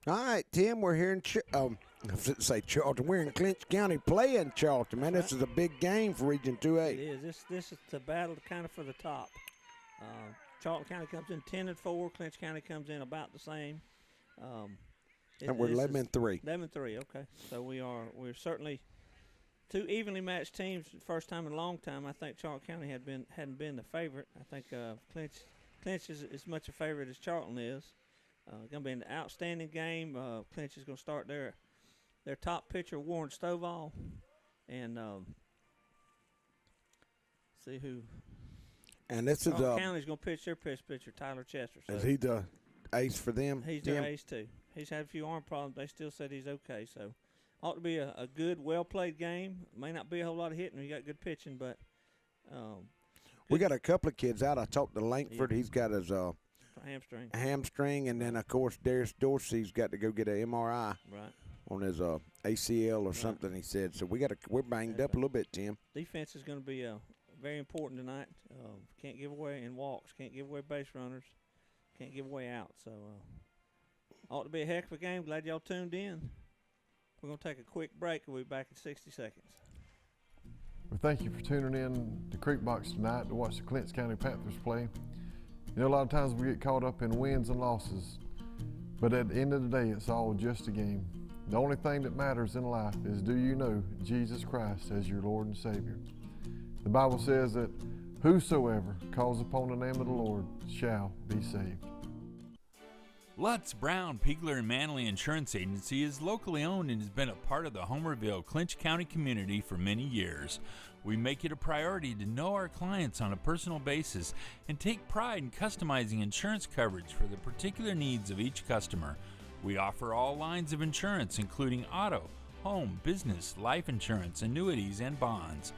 All right, Tim, we're here in I was going to say Charlton. We're in Clinch County playing Charlton, man. That's This is a big game for Region 2A. It is. This is the battle kind of for the top. Charlton County comes in 10-4. Clinch County comes in about the same. And we're 11-3. 11-3. Okay, so we're certainly two evenly matched teams. First time in a long time. I think Charlton County hadn't been the favorite. I think Clinch is as much a favorite as Charlton is. Going to be an outstanding game. Clinch is going to start their top pitcher, Warren Stovall, and see who. And this is County's going to pitch their pitcher, Tyler Chester. So is he the ace for them? He's their ace too. He's had a few arm problems. They still said he's okay. So ought to be a good, well played game. May not be a whole lot of hitting. You got good pitching, but we got a couple of kids out. I talked to Langford. Yeah. He's got his hamstring, and then of course Darius Dorsey's got to go get an MRI on his ACL or something. He said so. We're banged up a little bit, Tim. Defense is going to be very important tonight. Can't give away in walks. Can't give away base runners. Can't give away out. So ought to be a heck of a game. Glad y'all tuned in. We're going to take a quick break. We'll be back in 60 seconds. Well, thank you for tuning in to Creek Box tonight to watch the Clinch County Panthers play. You know, a lot of times we get caught up in wins and losses, but at the end of the day, it's all just a game. The only thing that matters in life is, do you know Jesus Christ as your Lord and Savior? The Bible says that whosoever calls upon the name of the Lord shall be saved. Lutz, Brown, Pigler, and Manley Insurance Agency is locally owned and has been a part of the Homerville, Clinch County community for many years. We make it a priority to know our clients on a personal basis and take pride in customizing insurance coverage for the particular needs of each customer. We offer all lines of insurance, including auto, home, business, life insurance, annuities, and bonds.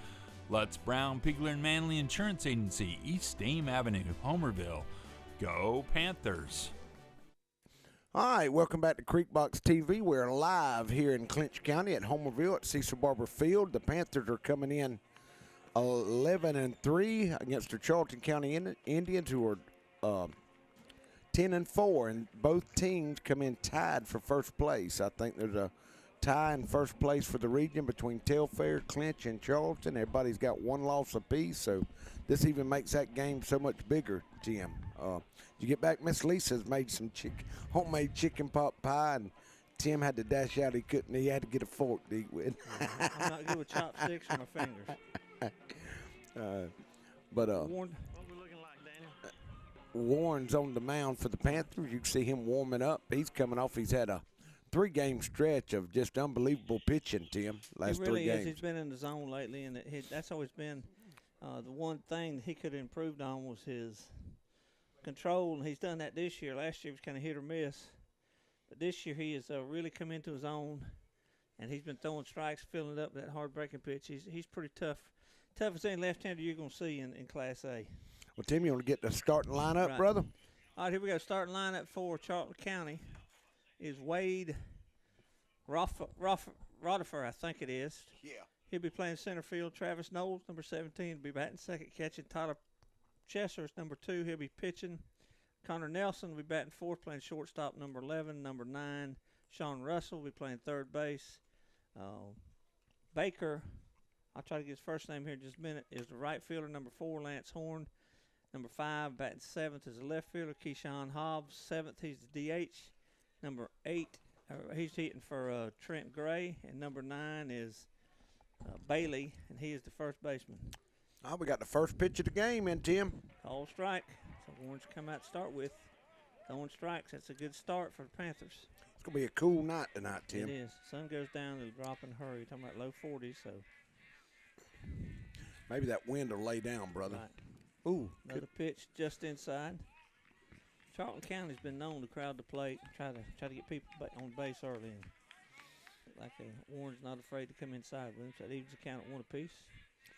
Lutz, Brown, Pigler, and Manley Insurance Agency, East Dame Avenue, Homerville. Go Panthers! All right, welcome back to Creekbox TV. We're live here in Clinch County at Homerville at Cecil Barber Field. The Panthers are coming in 11-3 against the Charlton County Indians, who are 10-4, and both teams come in tied for first place. I think there's a tie in first place for the region between Telfair, Clinch, and Charlton. Everybody's got one loss apiece, so this even makes that game so much bigger, Jim. You get back, Miss Lisa's made some homemade chicken pot pie, and Tim had to dash out. He had to get a fork to eat with. I'm not good with chopsticks or my fingers. Warren, Warren's on the mound for the Panthers. You can see him warming up. He's coming off. He's had a 3-game stretch of just unbelievable pitching, Tim, last 3 games. He really is. He's been in the zone lately, and that's always been the one thing that he could have improved on was his control, and he's done that this year. Last year was kind of hit or miss, but this year he has really come into his own, and he's been throwing strikes, filling it up with that hard breaking pitch. He's pretty tough as any left-hander you're going to see in Class A. Well, Tim, you want to get the starting lineup, brother? All right, here we go. Starting lineup for Charlton County is Wade Rodifer, I think it is. Yeah. He'll be playing center field. Travis Knowles, number 17, will be batting second, catching. Tyler Chesser's number 2. He'll be pitching. Connor Nelson will be batting fourth, playing shortstop, number 11. Number 9, Sean Russell will be playing third base. Baker, I'll try to get his first name here in just a minute, is the right fielder, number 4, Lance Horn. Number 5, batting 7th, is the left fielder, Keyshawn Hobbs. 7th, he's the DH. Number 8, he's hitting for Trent Gray. And number 9 is Bailey, and he is the first baseman. Oh, we got the first pitch of the game in, Tim. All strike. So Warren's come out to start with. Throwing strikes. That's a good start for the Panthers. It's going to be a cool night tonight, Tim. It is. Sun goes down, it'll drop in a hurry. Talking about low 40s, so. Maybe that wind will lay down, brother. Right. Ooh. Another pitch just inside. Charlton County's been known to crowd the plate and try to get people on base early. And like Warren's not afraid to come inside with him, so it evens the count at 1 apiece.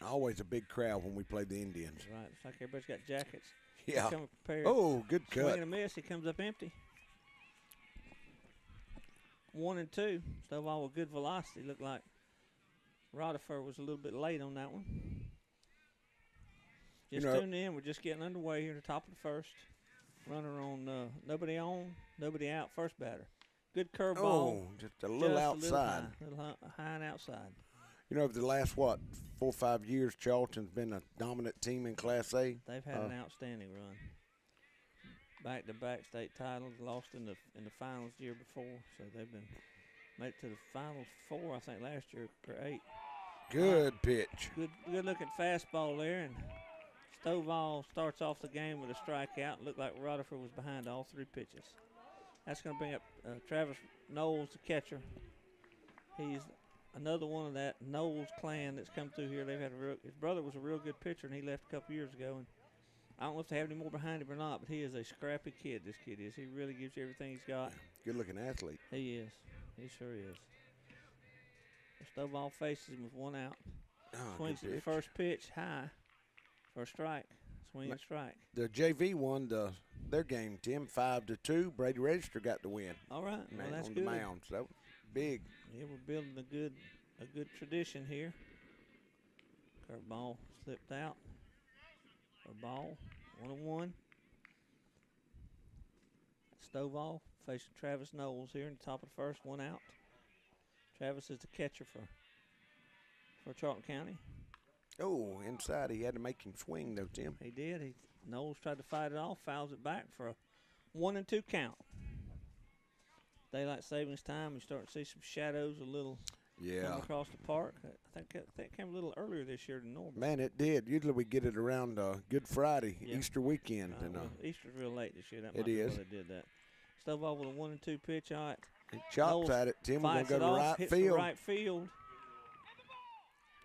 Always a big crowd when we play the Indians. Right. It's like everybody's got jackets. Yeah. Coming prepared. Oh, good cut. Swing and a miss. He comes up empty. 1 and 2. Stovall with good velocity. Looked like Rodifer was a little bit late on that one. Just tuning in. We're just getting underway here at the top of the first. Runner on, nobody out, first batter. Good curveball. Oh, just a little outside. A little high and outside. You know, over the last, 4 or 5 years, Charlton's been a dominant team in Class A. They've had an outstanding run. Back-to-back state titles, lost in the finals the year before, so they've been made it to the finals 4, I think, last year, or 8. Good pitch. Good looking fastball there, and Stovall starts off the game with a strikeout. Looked like Rutherford was behind all 3 pitches. That's going to bring up Travis Knowles, the catcher. He's another one of that Knowles clan that's come through here. His brother was a real good pitcher, and he left a couple years ago. And I don't know if they have any more behind him or not, but he is a scrappy kid, this kid is. He really gives you everything he's got. Good-looking athlete. He is. He sure is. Stovall faces him with 1 out. Swings at the first pitch, high for a strike. Swing and strike. The JV won their game, Tim, 5-2. Brady Register got the win. All right. Well, that's on good. the mound. So that was big. Yeah, we're building a good tradition here. Curveball slipped out. A ball, 1-1. Stovall facing Travis Knowles here in the top of the first, 1 out. Travis is the catcher for Charlton County. Oh, inside. He had to make him swing, though, Tim. He did. Knowles tried to fight it off, fouls it back for a 1-2 count. Daylight savings time. You start to see some shadows a little come across the park. I think that came a little earlier this year than normal. Man, it did. Usually we get it around Good Friday, Easter weekend. Well, Easter's real late this year. That it might is. be why they did that. Stovall with a 1-2 pitch. All right. He chops at it, Tim. We're going to go to right hits field. The right field.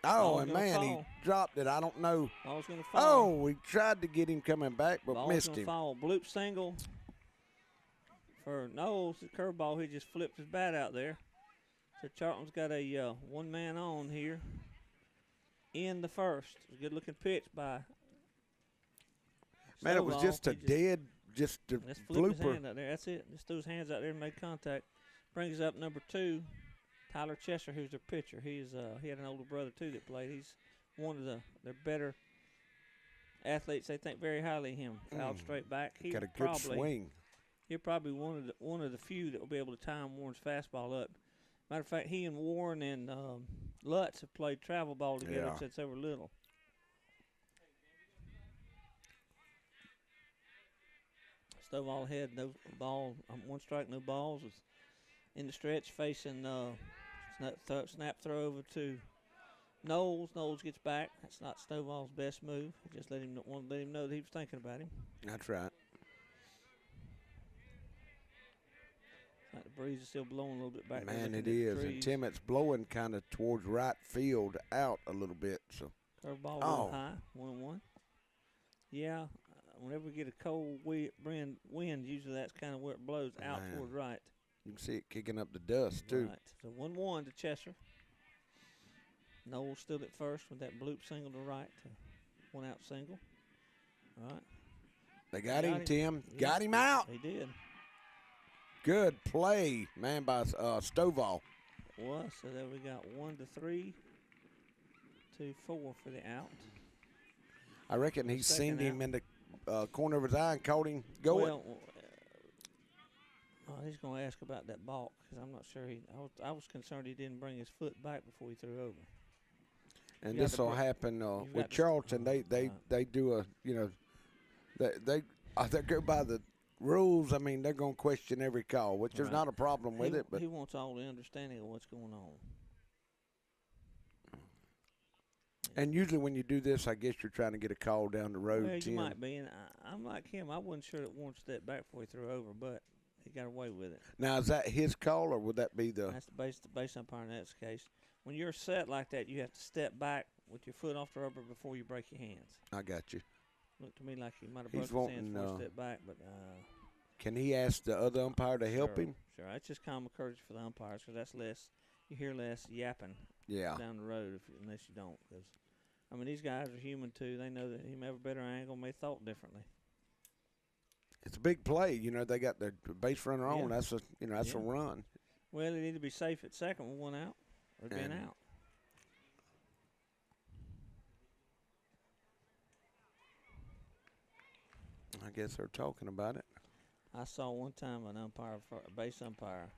Oh, and man, he dropped it. I don't know. Ball's going to fall. Oh, we tried to get him coming back, but missed him. Fall. Bloop single for Knowles. The curveball, he just flipped his bat out there. So Charlton's got a 1-man on here in the first. A good-looking pitch by Man, Stovall. it was just a flip his blooper. hand out there. That's it. Just threw his hands out there and made contact. Brings up number 2, Tyler Chester, who's their pitcher. He had an older brother, too, that played. He's one of their better athletes. They think very highly of him. Fouled straight back. Got a good swing. He'll probably one of the few that will be able to time Warren's fastball up. Matter of fact, he and Warren and Lutz have played travel ball together since they were little. Stovall had no ball, 1 strike, no balls. Was in the stretch facing snap throw over to Knowles. Knowles gets back. That's not Stovall's best move. Just let him know that he was thinking about him. That's right. Like the breeze is still blowing a little bit back. Man, it is. And Tim, it's blowing kind of towards right field out a little bit. So curveball real high, 1-1. Yeah, whenever we get a cold wind, usually that's kind of where it blows out toward right. You can see it kicking up the dust, too. Right. So 1-1 to Chester. Knowles still at first with that bloop single to right. 1 out single. All right. They got him, Tim. Yeah. Got him out. They did. Good play, man, by Stovall. Was. So there we got 1-3 to 4 for the out. I reckon he's seen him in the corner of his eye and caught him going. Well, he's going to ask about that balk because I'm not sure I was concerned he didn't bring his foot back before he threw over. And this will happen with Charlton. They do a they go by the rules. I mean, they're going to question every call, which there's not a problem with it. But he wants all the understanding of what's going on. And usually when you do this, I guess you're trying to get a call down the road. Well, Tim. you might be, and I'm like him. I wasn't sure that Warren stepped back before he threw over, but he got away with it. Now, is that his call, or would that be the? That's the base umpire in that case. When you're set like that, you have to step back with your foot off the rubber before you break your hands. I got you. Looked to me like he might have broke his hands before he stepped back, but. Can he ask the other umpire to help him? Sure, that's just common courtesy for the umpires because that's less. You hear less yapping. Down the road unless you don't. Because I mean, these guys are human too. They know that he may have a better angle, may thought differently. It's a big play. They got their base runner on. That's a run. Well, they need to be safe at second with 1 out or being out. I guess they're talking about it. I saw one time a base umpire,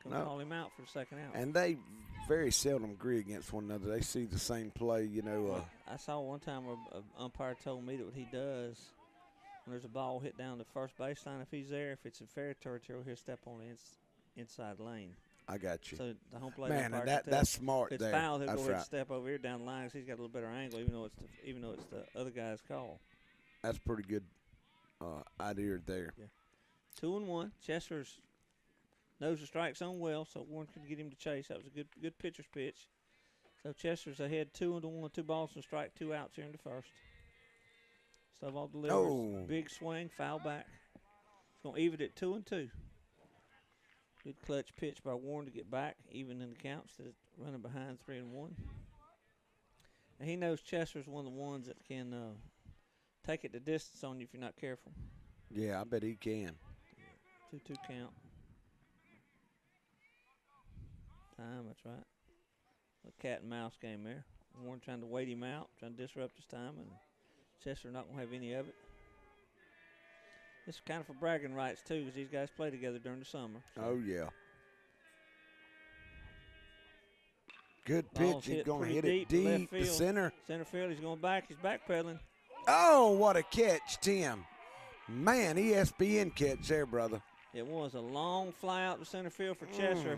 Going to call him out for the second out. And they very seldom agree against one another. They see the same play, you know. I saw one time where an umpire told me that what he does when there's a ball hit down the first baseline, if he's there, if it's in fair territory, he'll step on the inside lane. I got you. So the home plate Man, umpire and can that's tell smart if there. it's foul, he'll That's go ahead right. and step over here down the line 'cause he's got a little better angle, even though it's the other guy's call. That's pretty good idea there. Yeah. 2-1. Chester's knows the strike zone well, so Warren could get him to chase. That was a good pitcher's pitch. So Chester's ahead 2-1, 2 balls and strike, 2 outs here in the first. Stovall delivers. Oh. Big swing, foul back. It's going to even it 2-2. Good clutch pitch by Warren to get back, even in the count, instead of running behind 3-1. And he knows Chester's one of the ones that can take it the distance on you if you're not careful. Yeah, I bet he can. 2-2 count. Time, that's right. A cat and mouse game there. Warren trying to wait him out, trying to disrupt his time, and Chester not going to have any of it. This is kind of for bragging rights, too, because these guys play together during the summer. So. Oh, yeah. Good Ball's pitch. He's hit going to pretty hit it deep to left deep to field. center. Center field, he's going back. He's backpedaling. Oh, what a catch, Tim. Man, ESPN catch there, brother. It was a long fly out to center field for Chester,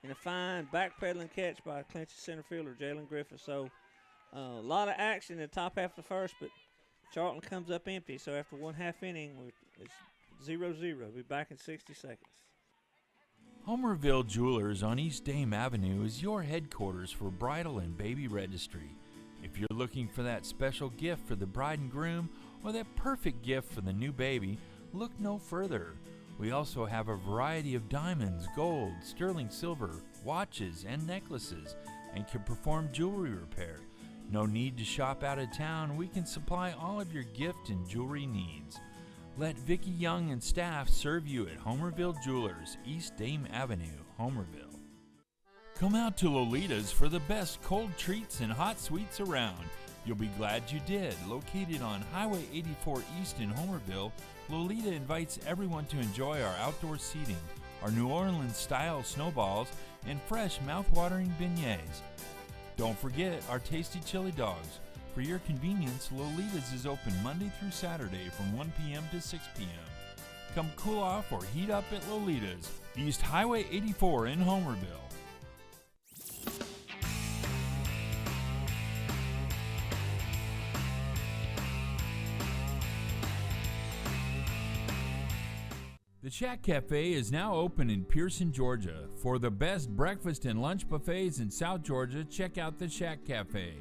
and a fine backpedaling catch by Clinch's center fielder, Jalen Griffith. So a lot of action in the top half of the first, but Charlton comes up empty. So after 1/2 inning, it's 0-0. We'll be back in 60 seconds. Homerville Jewelers on East Dame Avenue is your headquarters for bridal and baby registry. If you're looking for that special gift for the bride and groom or that perfect gift for the new baby, look no further. We also have a variety of diamonds, gold, sterling silver, watches, and necklaces, and can perform jewelry repair. No need to shop out of town. We can supply all of your gift and jewelry needs. Let Vicki Young and staff serve you at Homerville Jewelers, East Dame Avenue, Homerville. Come out to Lolita's for the best cold treats and hot sweets around. You'll be glad you did. Located on Highway 84 East in Homerville, Lolita invites everyone to enjoy our outdoor seating, our New Orleans-style snowballs, and fresh mouth-watering beignets. Don't forget our tasty chili dogs. For your convenience, Lolita's is open Monday through Saturday from 1 p.m. to 6 p.m. Come cool off or heat up at Lolita's, East Highway 84 in Homerville. The Shack Cafe is now open in Pearson, Georgia. For the best breakfast and lunch buffets in South Georgia, check out the Shack Cafe.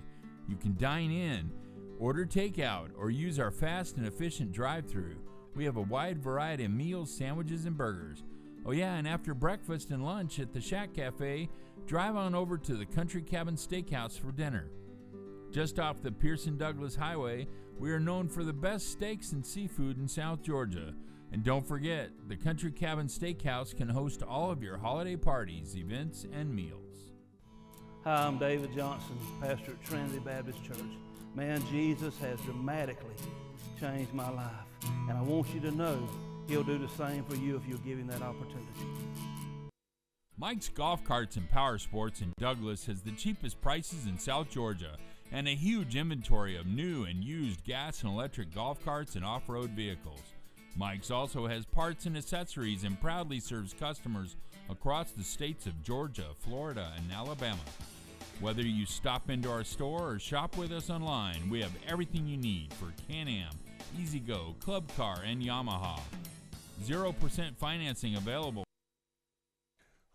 You can dine in, order takeout, or use our fast and efficient drive-thru. We have a wide variety of meals, sandwiches, and burgers. Oh yeah, and after breakfast and lunch at the Shack Cafe, drive on over to the Country Cabin Steakhouse for dinner. Just off the Pearson-Douglas Highway, we are known for the best steaks and seafood in South Georgia. And don't forget, the Country Cabin Steakhouse can host all of your holiday parties, events, and meals. Hi, I'm David Johnson, pastor at Trinity Baptist Church. Man, Jesus has dramatically changed my life. And I want you to know he'll do the same for you if you'll give him that opportunity. Mike's Golf Carts and Power Sports in Douglas has the cheapest prices in South Georgia and a huge inventory of new and used gas and electric golf carts and off-road vehicles. Mike's also has parts and accessories and proudly serves customers across the states of Georgia, Florida, and Alabama. Whether you stop into our store or shop with us online, we have everything you need for Can-Am, E-Z-Go, Club Car, and Yamaha. 0% financing available.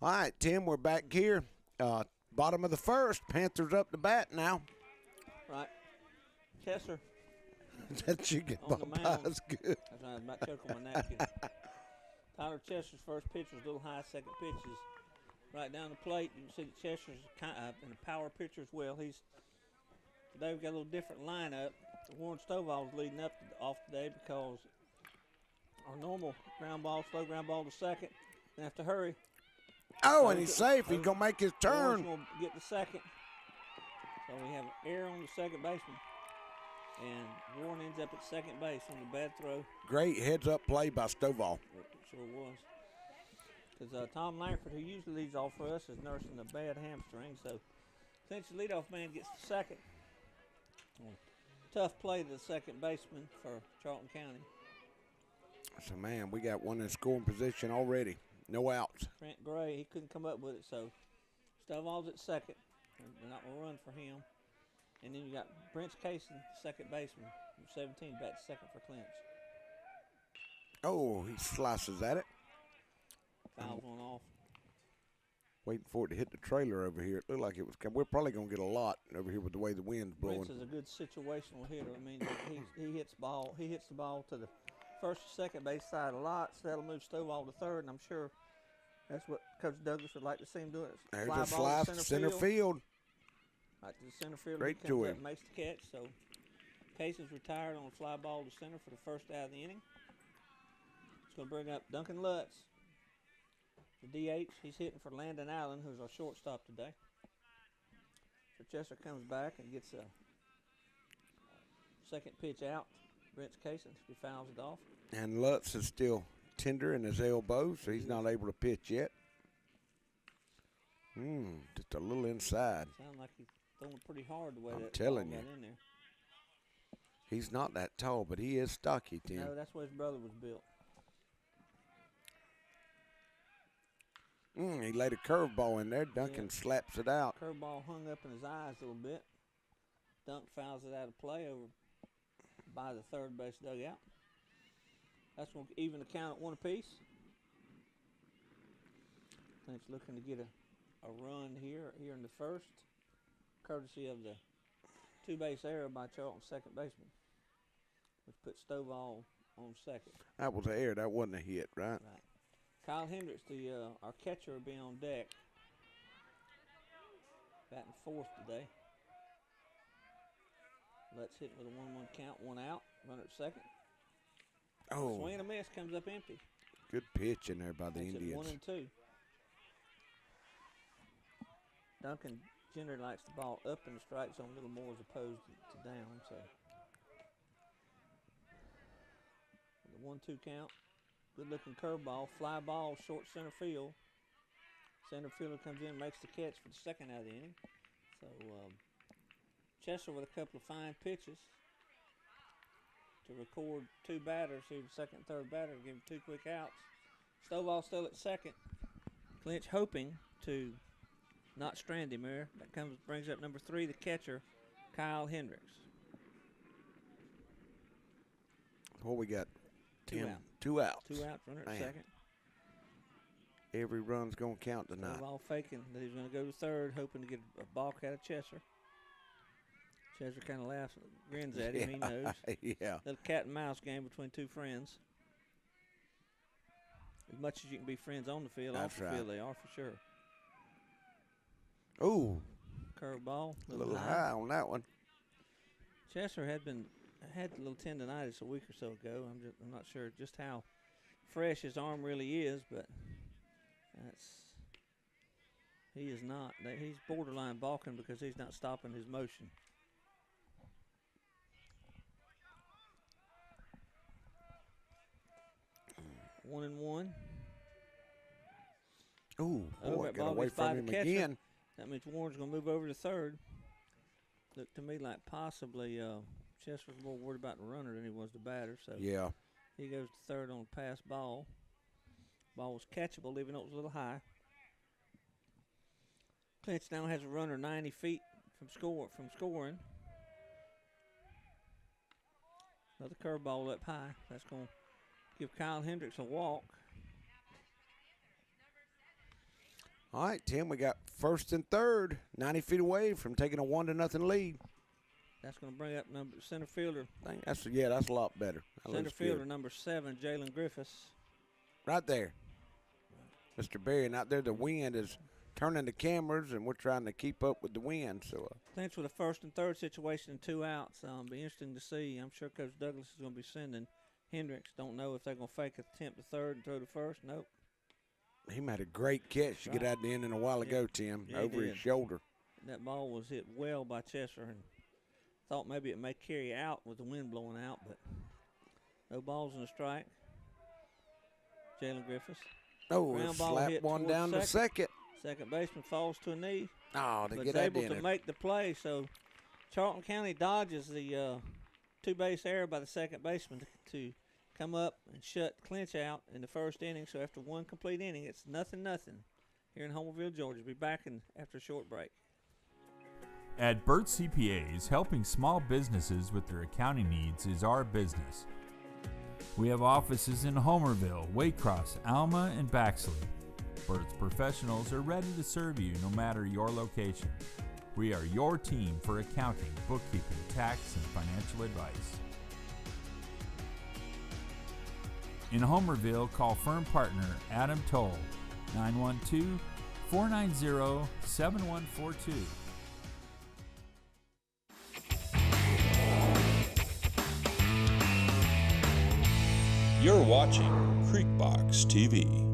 All right, Tim, we're back here. Bottom of the first. Panthers up to bat now. Right. Chester. That chicken On the pot mound. pie is good. That's right, I was about to choke on my napkin. Tyler Chester's first pitch was a little high. Second pitch is right down the plate. You can see that Chester's in a power pitcher as well. Today we've got a little different lineup. Warren Stovall was leading off today because our normal ground ball, slow ground ball to second. Gonna have to hurry. Oh, and he's safe. He's going to make his turn. Warren's gonna get the second. So we have an error on the second baseman. And Warren ends up at second base on the bad throw. Great heads-up play by Stovall. It sure was. because Tom Langford, who usually leads off for us, is nursing a bad hamstring. So Clinch, the leadoff man, gets the second. Tough play to the second baseman for Charlton County. So, man, we got one in scoring position already. No outs. Trent Gray, he couldn't come up with it, so Stovall's at second. They're not going to run for him. And then you got Brent Cason, second baseman, from 17, back to second for Clinch. Oh, he slices at it. Fouls one off. Waiting for it to hit the trailer over here. It looked like it was coming. We're probably going to get a lot over here with the way the wind's blowing. Brent's is a good situational hitter. I mean, he hits ball. He hits the ball to the first or second base side a lot, so that'll move Stovall to third, and I'm sure that's what Coach Douglas would like to see him do. There's a fly to center field. Right to the center field. Great He to comes up him. and makes the catch. So Casey's retired on a fly ball to center for the first out of the inning. It's going to bring up Duncan Lutz. The DH, he's hitting for Landon Allen, who's our shortstop today. So Chester comes back and gets a second pitch out. Brent Cason, he fouls it off. And Lutz is still tender in his elbow, so he's not able to pitch yet. Just a little inside. Sounds like he's throwing pretty hard the way I'm that telling ball you. got in there. He's not that tall, but he is stocky, Tim. No, that's what his brother was built. He laid a curveball in there. Duncan slaps it out. Curveball hung up in his eyes a little bit. Dunk fouls it out of play over by the third base dugout. That's going to even the count at one apiece. Clinch looking to get a run here in the first, courtesy of the two-base error by Charlton's second baseman, which put Stovall on second. That was an error. That wasn't a hit, right? Right. Kyle Hendricks, our catcher, will be on deck. Batting fourth today. Let's hit with a 1-1 count, one out. Runner at second. Oh, Swing and a miss, comes up empty. good pitch in there by the Makes it Indians. 1-2. Duncan generally likes the ball up in the strike zone a little more as opposed to down. So the 1-2 count. Good looking curveball, fly ball, short center field. Center fielder comes in, makes the catch for the second out of the inning. So Chester with a couple of fine pitches to record two batters, who the second and third batter, give him two quick outs. Stovall still at second. Clinch hoping to not strand him there. That brings up number 3, the catcher, Kyle Hendricks. What we got? Two out. 2 outs. 2 outs, runner at Man. second. Every run's going to count tonight. Stovall faking that he's going to go to third, hoping to get a balk out of Chester. Chester kind of laughs, grins at him. He knows. Yeah. Little cat and mouse game between two friends. As much as you can be friends on the field, That's off the right. field, they are for sure. Ooh, Curveball, a little high on that one. Chester had a little tendonitis a week or so ago. I'm not sure just how fresh his arm really is, but he is not. He's borderline balking because he's not stopping his motion. One and one. Ooh, boy, that got ball away gets by from the him catcher. again. That means Warren's going to move over to third. Looked to me like possibly Chester was more worried about the runner than he was the batter. So Yeah. he goes to third on a pass ball. Ball was catchable, even though it was a little high. Clinch now has a runner 90 feet from scoring. Another curveball up high. That's going to give Kyle Hendricks a walk. All right, Tim, we got first and third, 90 feet away from taking a 1-0 lead. That's going to bring up center fielder. I think that's a lot better. That Center looks fielder good. number 7, Jalen Griffiths. Right there. Mr. Berry, and out there the wind is turning the cameras, and we're trying to keep up with the wind. So Clinch with a first and third situation and 2 outs. Be interesting to see. I'm sure Coach Douglas is going to be sending Hendricks. Don't know if they're going to fake a attempt to third and throw to first. Nope. he made a great catch to get out the inning a while ago, Tim, Yeah, he over his did. shoulder. That ball was hit well by Chester, and thought maybe it may carry out with the wind blowing out, but no balls in the strike. Jalen Griffiths. Oh, Ground ball slap hit one towards down to second. Second baseman falls to a knee, Oh, to but get is that able in to it. make the play. So Charlton County dodges the two-base error by the second baseman to come up and shut Clinch out in the first inning. So after one complete inning, it's 0-0 here in Homerville, Georgia. We'll be back after a short break. At Burt CPAs, helping small businesses with their accounting needs is our business. We have offices in Homerville, Waycross, Alma, and Baxley. Burt's professionals are ready to serve you no matter your location. We are your team for accounting, bookkeeping, tax, and financial advice. In Homerville, call firm partner Adam Toll, 912-490-7142. You're watching Creekbox TV.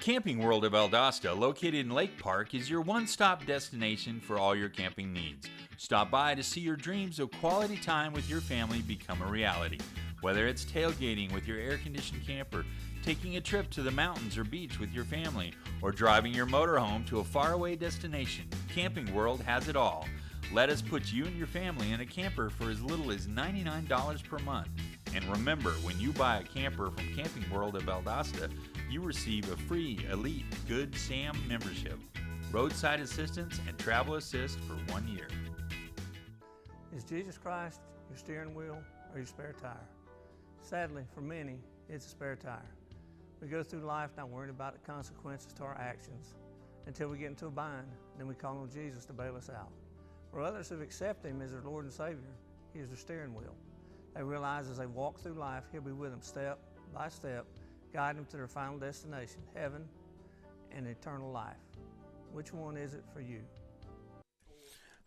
Camping World of Valdosta, located in Lake Park, is your one-stop destination for all your camping needs. Stop by to see your dreams of quality time with your family become a reality. Whether it's tailgating with your air-conditioned camper, taking a trip to the mountains or beach with your family, or driving your motorhome to a faraway destination, Camping World has it all. Let us put you and your family in a camper for as little as $99 per month. And remember, when you buy a camper from Camping World of Valdosta, you receive a free Elite Good Sam membership, roadside assistance, and travel assist for 1 year. Is Jesus Christ your steering wheel or your spare tire? Sadly, for many, it's a spare tire. We go through life not worrying about the consequences to our actions until we get into a bind, then we call on Jesus to bail us out. For others who've accepted Him as their Lord and Savior, He is their steering wheel. They realize as they walk through life, He'll be with them step by step, guiding them to their final destination, heaven and eternal life. Which one is it for you?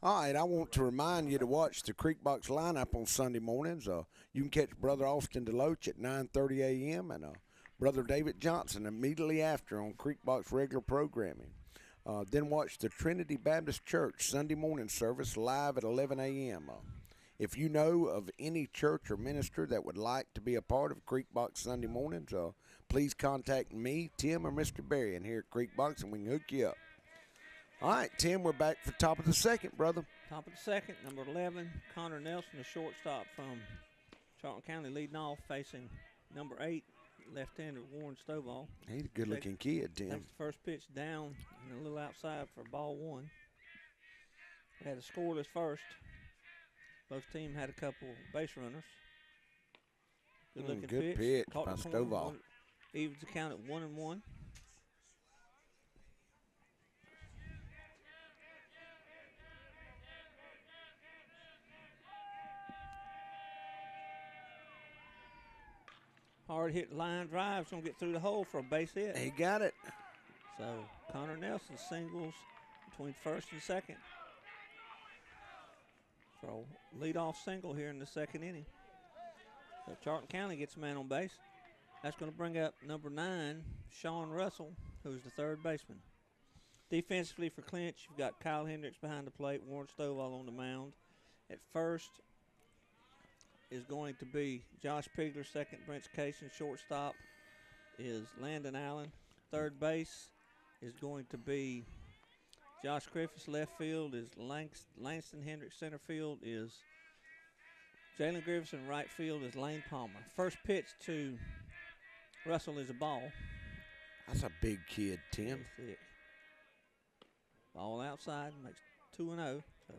All right, I want to remind you to watch the Creekbox lineup on Sunday mornings. You can catch Brother Austin DeLoach at 9:30 a.m. and Brother David Johnson immediately after on Creekbox regular programming. Then watch the Trinity Baptist Church Sunday morning service live at 11 a.m. If you know of any church or minister that would like to be a part of Creekbox Sunday mornings, please contact me, Tim, or Mr. Berry in here at Creekbox, and we can hook you up. All right, Tim, we're back for top of the second, brother. Top of the second, number 11, Connor Nelson, the shortstop from Charlton County, leading off, facing number 8, left-hander Warren Stovall. He's a good-looking kid, Tim. Takes the first pitch down and a little outside for ball 1. We had a scoreless first. Both teams had a couple base runners. Good-looking good pitch by Stovall. Evens the count at 1-1. Hard hit line drive. It's going to get through the hole for a base hit. He got it. So Connor Nelson singles between first and second. So leadoff single here in the second inning. So Charlton County gets a man on base. That's going to bring up number 9, Sean Russell, who's the third baseman. Defensively for Clinch, you've got Kyle Hendricks behind the plate, Warren Stovall on the mound. At first is going to be Josh Pigler, second Brent Casey, shortstop is Landon Allen. Third base is going to be Josh Griffiths, left field is Langston Hendricks, center field is Jalen Griffiths, and right field is Lane Palmer. First pitch to Russell is a ball. That's a big kid, Tim. Thick. Ball outside, makes 2-0. So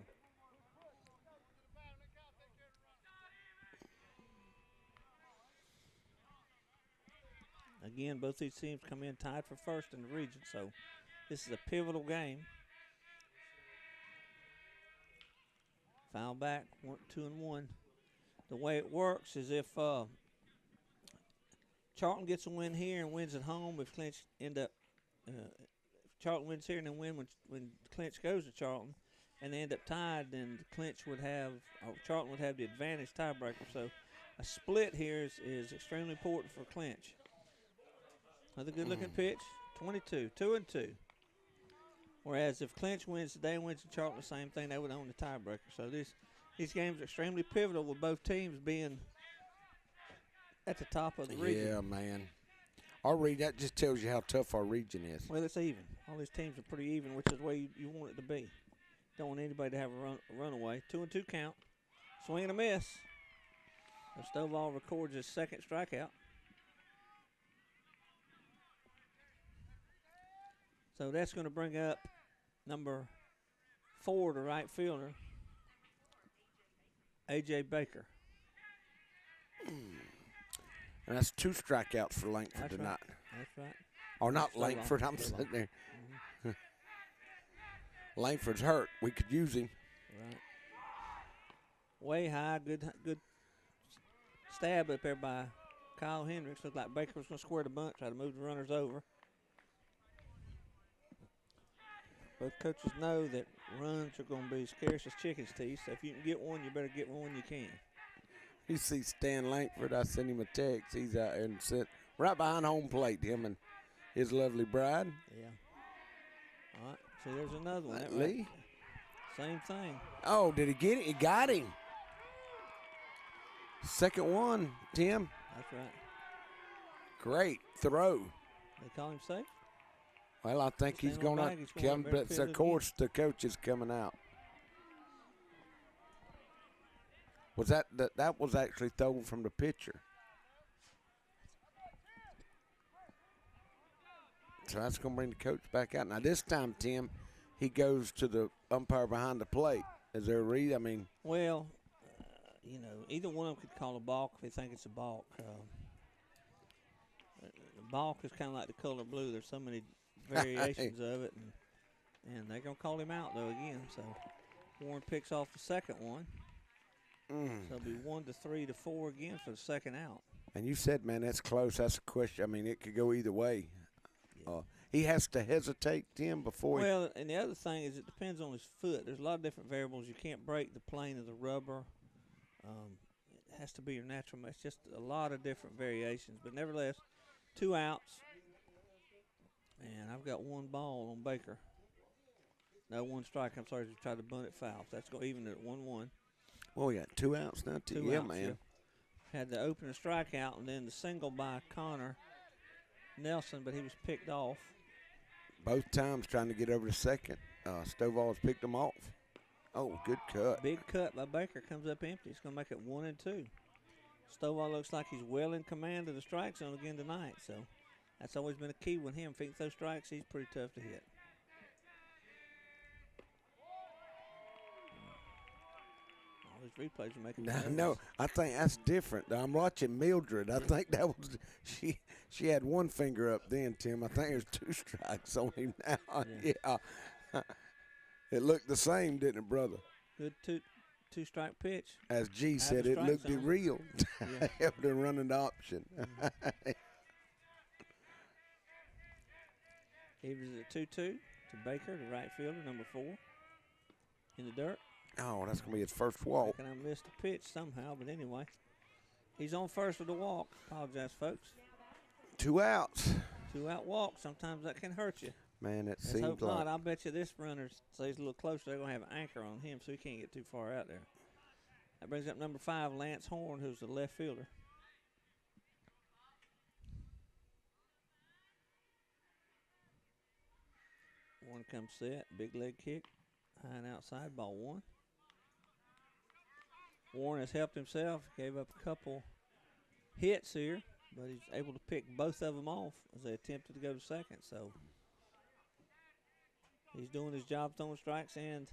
again, both these teams come in tied for first in the region, so this is a pivotal game. Foul back, 2-1. The way it works is if Charlton gets a win here and wins at home, if Clinch end up, Charlton wins here and then win when Clinch goes to Charlton, and they end up tied, then Clinch would have, or Charlton would have the advantage tiebreaker. So a split here is extremely important for Clinch. Another good-looking pitch, 22, 2-2. Whereas if Clinch wins today and wins to Charlton, the same thing, they would own the tiebreaker. So these games are extremely pivotal with both teams being at the top of the region. Yeah, man. Our that just tells you how tough our region is. Well, it's even. All these teams are pretty even, which is the way you want it to be. Don't want anybody to have a runaway. 2-2 count. Swing and a miss. So Stovall records his second strikeout. So that's going to bring up number 4, the right fielder, A.J. Baker. And that's 2 strikeouts for Langford That's tonight. right. That's right. Or not Stovall. Langford, I'm Stovall. sitting there. Langford's hurt. We could use him. Right. Way high, good stab up there by Kyle Hendricks. Looked like Baker was going to square the bunt, try to move the runners over. Both coaches know that runs are going to be scarce as chickens' teeth, so if you can get one, you better get one when you can. You see Stan Langford, I sent him a text. He's out there and sit right behind home plate, him and his lovely bride. Yeah. All right, so there's another one. That Lee. Same thing. Oh, did he get it? He got him. Second one, Tim. That's right. Great throw. They call him safe. Well, I think he's Stand on going back, he's to going come, to but field of course the coach is coming out. Was that was actually thrown from the pitcher? So that's going to bring the coach back out. Now this time, Tim, he goes to the umpire behind the plate. Is there a read? I mean, Well, either one of them could call a balk if they think it's a balk. The balk is kind of like the color blue. There's so many variations of it, and they're going to call him out, though, again. So Warren picks off the second one. So it'll be 1-3 to 4 again for the second out. and you said, man, that's close. That's a question. I mean, it could go either way. He has to hesitate, Tim, before he. Well, and the other thing is it depends on his foot. There's a lot of different variables. You can't break the plane of the rubber. It has to be your natural. It's just a lot of different variations. But nevertheless, 2 outs. And I've got 1 ball on Baker. No, 1 strike. I'm sorry, he tried to bunt it foul. So that's going even at 1-1. Well, we got 2 outs now, too. 2 Yeah, outs, man. yeah. Had the opening strikeout and then the single by Connor Nelson, but he was picked off. Both times trying to get over to second. Stovall's picked him off. Oh, good cut. Big cut by Baker, comes up empty. It's going to make it 1-2. Stovall looks like he's well in command of the strike zone again tonight, so that's always been a key with him. If he can throw strikes, he's pretty tough to hit. All these replays are making me No, I think that's different. I'm watching Mildred. I think that was she had 1 finger up then, Tim. I think there's 2 strikes on him now. Yeah. It looked the same, didn't it, brother? Good two-strike pitch. As G Out said, the it strike looked zone. real. Yeah. After the running option. He was at 2-2 to Baker, the right fielder, number 4, in the dirt. Oh, that's going to be his first walk. Reckon I missed a pitch somehow, but anyway. He's on first with a walk. Apologize, folks. 2 outs. 2-out walk. Sometimes that can hurt you. Man, it Let's seems hope like. not. I'll bet you this runner stays a little closer. They're going to have an anchor on him so he can't get too far out there. That brings up number 5, Lance Horn, who's the left fielder. One comes set. Big leg kick. High and outside. Ball 1. Warren has helped himself. Gave up a couple hits here, but he's able to pick both of them off as they attempted to go to second. So he's doing his job throwing strikes and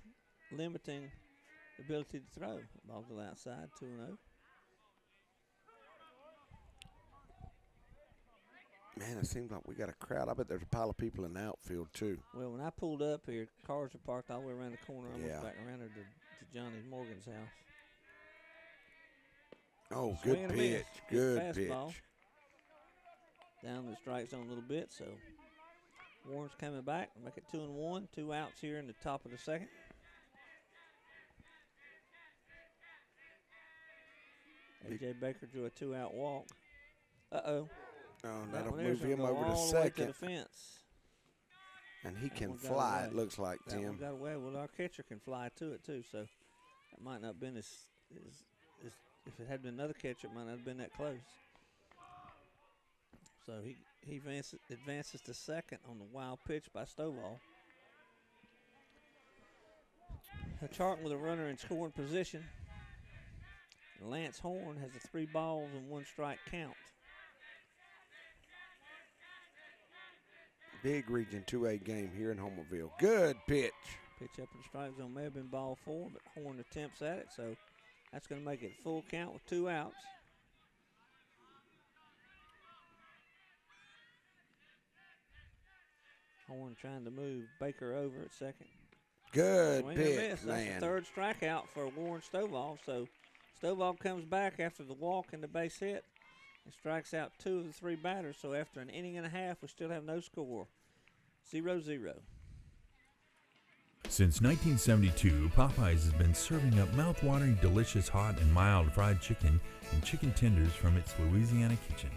limiting the ability to throw. Ball to the outside, 2-0. Man, it seems like we got a crowd. I bet there's a pile of people in the outfield, too. Well, when I pulled up here, cars are parked all the way around the corner. I Yeah. went back around there to Johnny Morgan's house. Oh, Swing good and a miss. pitch. Good fastball. pitch. Down the strike zone a little bit, so Warren's coming back. Make it 2-1. 2 outs here in the top of the second. A.J. Baker drew a 2-out walk. Uh-oh. Oh, That that'll one there's move him gonna go over to all the way second. to the fence. And he That can one got fly, away. it looks like, That one Tim. got away. Well, our catcher can fly to it, too, so that might not have been as if it had been another catcher, it might not have been that close. So he advances to second on the wild pitch by Stovall. Charlton with a runner in scoring position. Lance Horn has a 3 balls and 1 strike count. Big Region 2A game here in Homerville. Good pitch. Pitch up in strike zone may have been ball 4, but Horn attempts at it, so that's going to make it full count with 2 outs. Horn trying to move Baker over at second. Good Swing and a pitch, miss. man. That's the 3rd strikeout for Warren Stovall. So Stovall comes back after the walk and the base hit and strikes out 2 of the 3 batters. So after an inning and a half, we still have no score. 0-0. Since 1972, Popeyes has been serving up mouth-watering, delicious, hot, and mild fried chicken and chicken tenders from its Louisiana kitchen.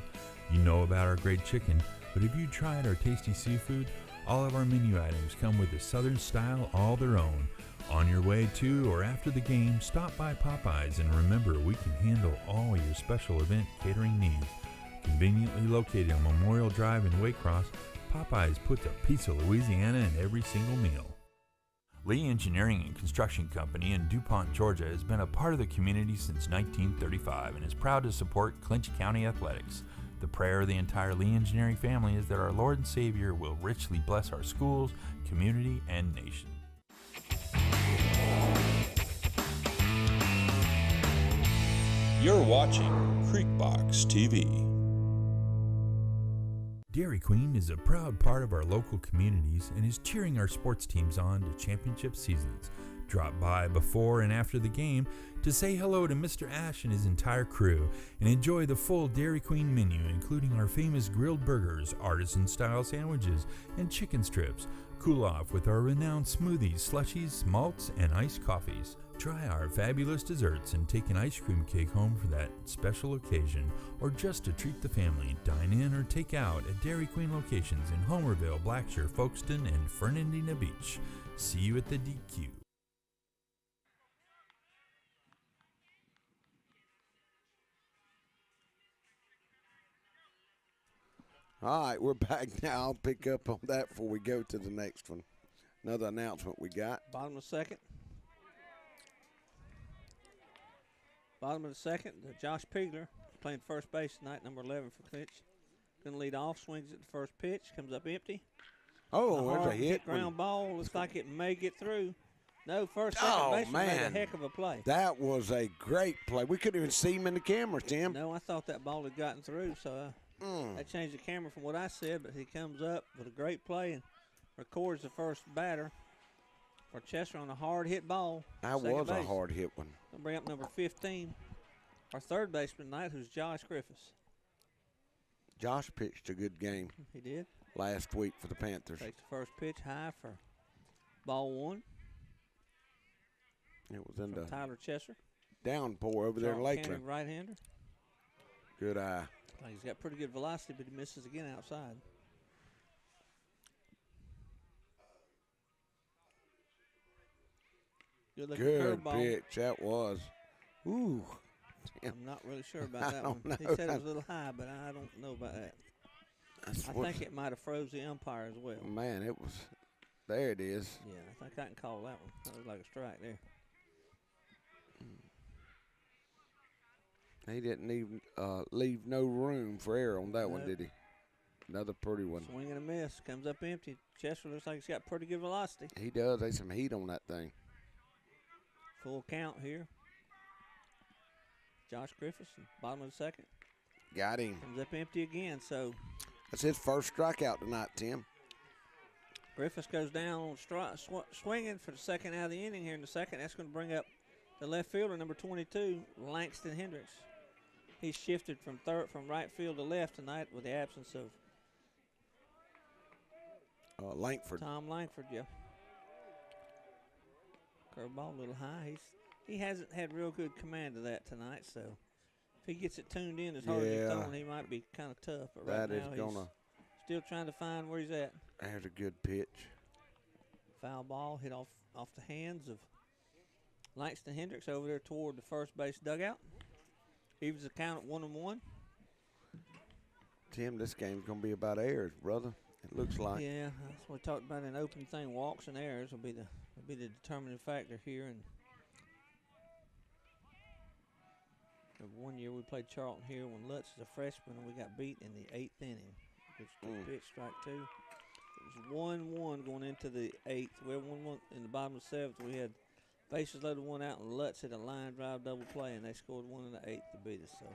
You know about our great chicken, but have you tried our tasty seafood? All of our menu items come with a Southern style all their own. On your way to or after the game, stop by Popeyes and remember we can handle all your special event catering needs. Conveniently located on Memorial Drive in Waycross, Popeyes puts a piece of Louisiana in every single meal. Lee Engineering and Construction Company in DuPont, Georgia has been a part of the community since 1935 and is proud to support Clinch County athletics. The prayer of the entire Lee Engineering family is that our Lord and Savior will richly bless our schools, community, and nation. You're watching Creekbox TV. Dairy Queen is a proud part of our local communities and is cheering our sports teams on to championship seasons. Drop by before and after the game to say hello to Mr. Ash and his entire crew and enjoy the full Dairy Queen menu, including our famous grilled burgers, artisan-style sandwiches, and chicken strips. Cool off with our renowned smoothies, slushies, malts, and iced coffees. Try our fabulous desserts and take an ice cream cake home for that special occasion, or just to treat the family. Dine in or take out at Dairy Queen locations in Homerville, Blackshear, Folkestone, and Fernandina Beach. See you at the DQ. All right, we're back now. I'll pick up on that before we go to the next one. Another announcement we got. Bottom of the second. Bottom of the second, Josh Pigler playing first base tonight, number 11 for Clinch. Going to lead off, swings at the first pitch, comes up empty. Oh, there's a hard hit. Ground ball, looks like it may get through. No, second baseman made a heck of a play. That was a great play. We couldn't even see him in the camera, Tim. No, I thought that ball had gotten through, so that changed the camera from what I said, but he comes up with a great play and records the first batter for Chester on a hard hit ball. That was a hard hit one. We'll bring up number 15, our third baseman tonight, who's Josh Griffiths. Josh pitched a good game. He did. Last week for the Panthers. Takes the first pitch high for ball 1. It was in the Tyler Chester. downpour over there in Lakeland. Right-hander. Good eye. He's got pretty good velocity, but he misses again outside. Good pitch, that was. Ooh. Damn. I'm not really sure about that one. Know. He said it was a little high, but I don't know about that. I think it might have froze the umpire as well. Man, it was. There it is. Yeah, I think I can call that one. That was like a strike there. He didn't even leave no room for error on that one, did he? Another pretty one. Swing and a miss. Comes up empty. Chester looks like he's got pretty good velocity. He does. There's some heat on that thing. Full count here. Josh Griffiths, bottom of the second. Got him. Comes up empty again, so. That's his first strikeout tonight, Tim. Griffiths goes down on swinging for the second out of the inning here in the second. That's going to bring up the left fielder, number 22, Langston Hendricks. He's shifted from right field to left tonight with the absence of Langford. Tom Langford, yeah. Curveball a little high. He hasn't had real good command of that tonight, so if he gets it tuned in as hard as he's throwing, he might be kind of tough. But right now he's still trying to find where he's at. There's a good pitch. Foul ball hit off the hands of Langston Hendricks over there toward the first base dugout. Evens the count at 1-1. Tim, this game's going to be about errors, brother. It looks like. Yeah, that's what we talked about in the open thing. Walks and errors will be the determining factor here. And one year we played Charlton here when Lutz was a freshman, and we got beat in the 8th inning. Pitch, strike 2. It was 1-1 going into the 8th. We had 1-1 in the bottom of the 7th. We had bases loaded, 1 out, and Lutz hit a line drive double play, and they scored 1 in the 8th to beat us. So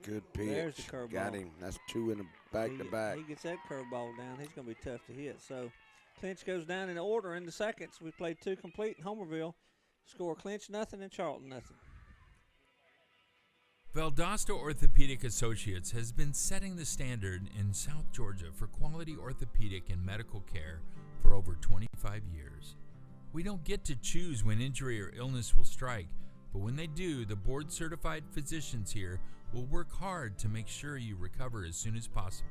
Good pitch. there's the curveball. Got him. That's 2 in the back-to-back. He gets that curveball down. He's going to be tough to hit. So Clinch goes down in order in the seconds. We played 2 complete in Homerville. Score Clinch nothing and Charlton nothing. Valdosta Orthopedic Associates has been setting the standard in South Georgia for quality orthopedic and medical care for over 25 years. We don't get to choose when injury or illness will strike, but when they do, the board-certified physicians here will work hard to make sure you recover as soon as possible.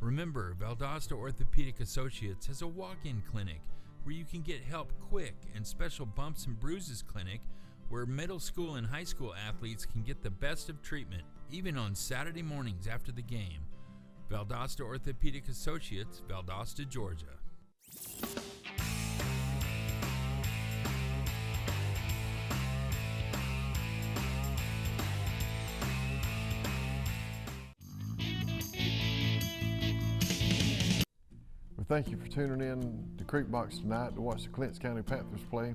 Remember, Valdosta Orthopedic Associates has a walk-in clinic where you can get help quick, and special bumps and bruises clinic where middle school and high school athletes can get the best of treatment, even on Saturday mornings after the game. Valdosta Orthopedic Associates, Valdosta, Georgia. Thank you for tuning in to Creek Box tonight to watch the Clinch County Panthers play.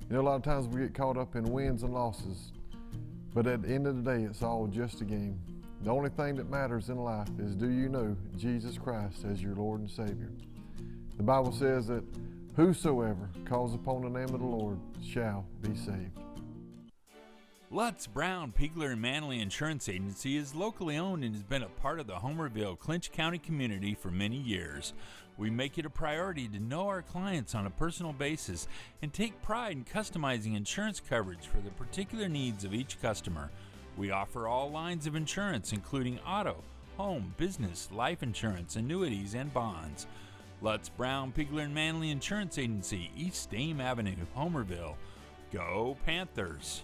You know, a lot of times we get caught up in wins and losses, but at the end of the day, it's all just a game. The only thing that matters in life is, do you know Jesus Christ as your Lord and Savior? The Bible says that whosoever calls upon the name of the Lord shall be saved. Lutz, Brown, Pigler, and Manley Insurance Agency is locally owned and has been a part of the Homerville, Clinch County community for many years. We make it a priority to know our clients on a personal basis and take pride in customizing insurance coverage for the particular needs of each customer. We offer all lines of insurance, including auto, home, business, life insurance, annuities, and bonds. Lutz, Brown, Pigler, and Manley Insurance Agency, East Dame Avenue, Homerville. Go Panthers!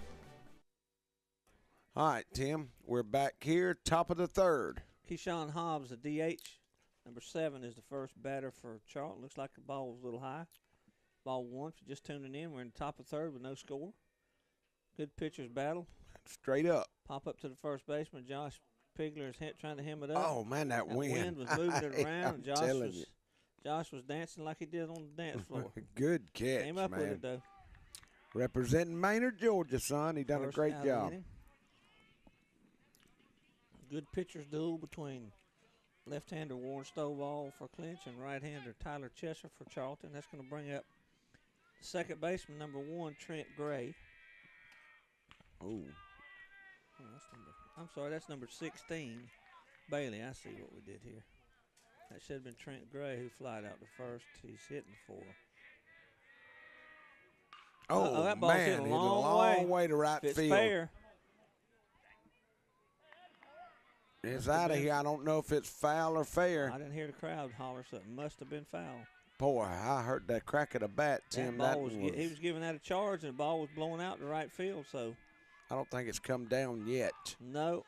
All right, Tim, we're back here, top of the 3rd. Keyshawn Hobbs, the DH. Number 7 is the first batter for Charlton. Looks like the ball was a little high. Ball 1, if you're just tuning in, we're in the top of 3rd with no score. Good pitcher's battle. Straight up. Pop up to the first baseman. Josh Pigler is trying to hem it up. Oh, man, that wind. was moving it around. I'm Josh telling you. Josh was dancing like he did on the dance floor. Good catch, Came up man. with it, though. Representing Maynard, Georgia, son. He done First a great out job. inning. Good pitcher's duel between left-hander Warren Stovall for Clinch and right-hander Tyler Chesser for Charlton. That's going to bring up second baseman number 1, Trent Gray. That's number 16, Bailey. I see what we did here. That should have been Trent Gray who flied out to first. He's hitting 4. That ball's man, hit a hit long way to right If it's field. fair. It's out of here. I don't know if it's foul or fair. I didn't hear the crowd holler, so it must have been foul. Boy, I heard that crack of the bat, Tim. He was giving that a charge, and the ball was blowing out to right field. So I don't think it's come down yet. no,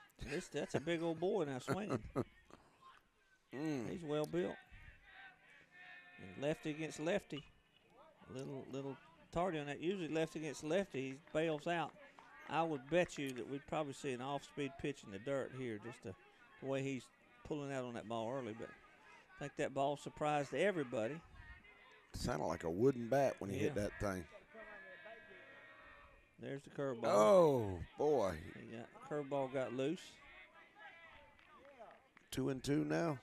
that's a big old boy now swinging. He's well built. And lefty against lefty. Little tardy on that. Usually lefty against lefty, he bails out. I would bet you that we'd probably see an off-speed pitch in the dirt here, just the way he's pulling out on that ball early. But I think that ball surprised everybody. Sounded like a wooden bat when he hit that thing. There's the curveball. Oh, boy. Curveball got loose. 2-2 now.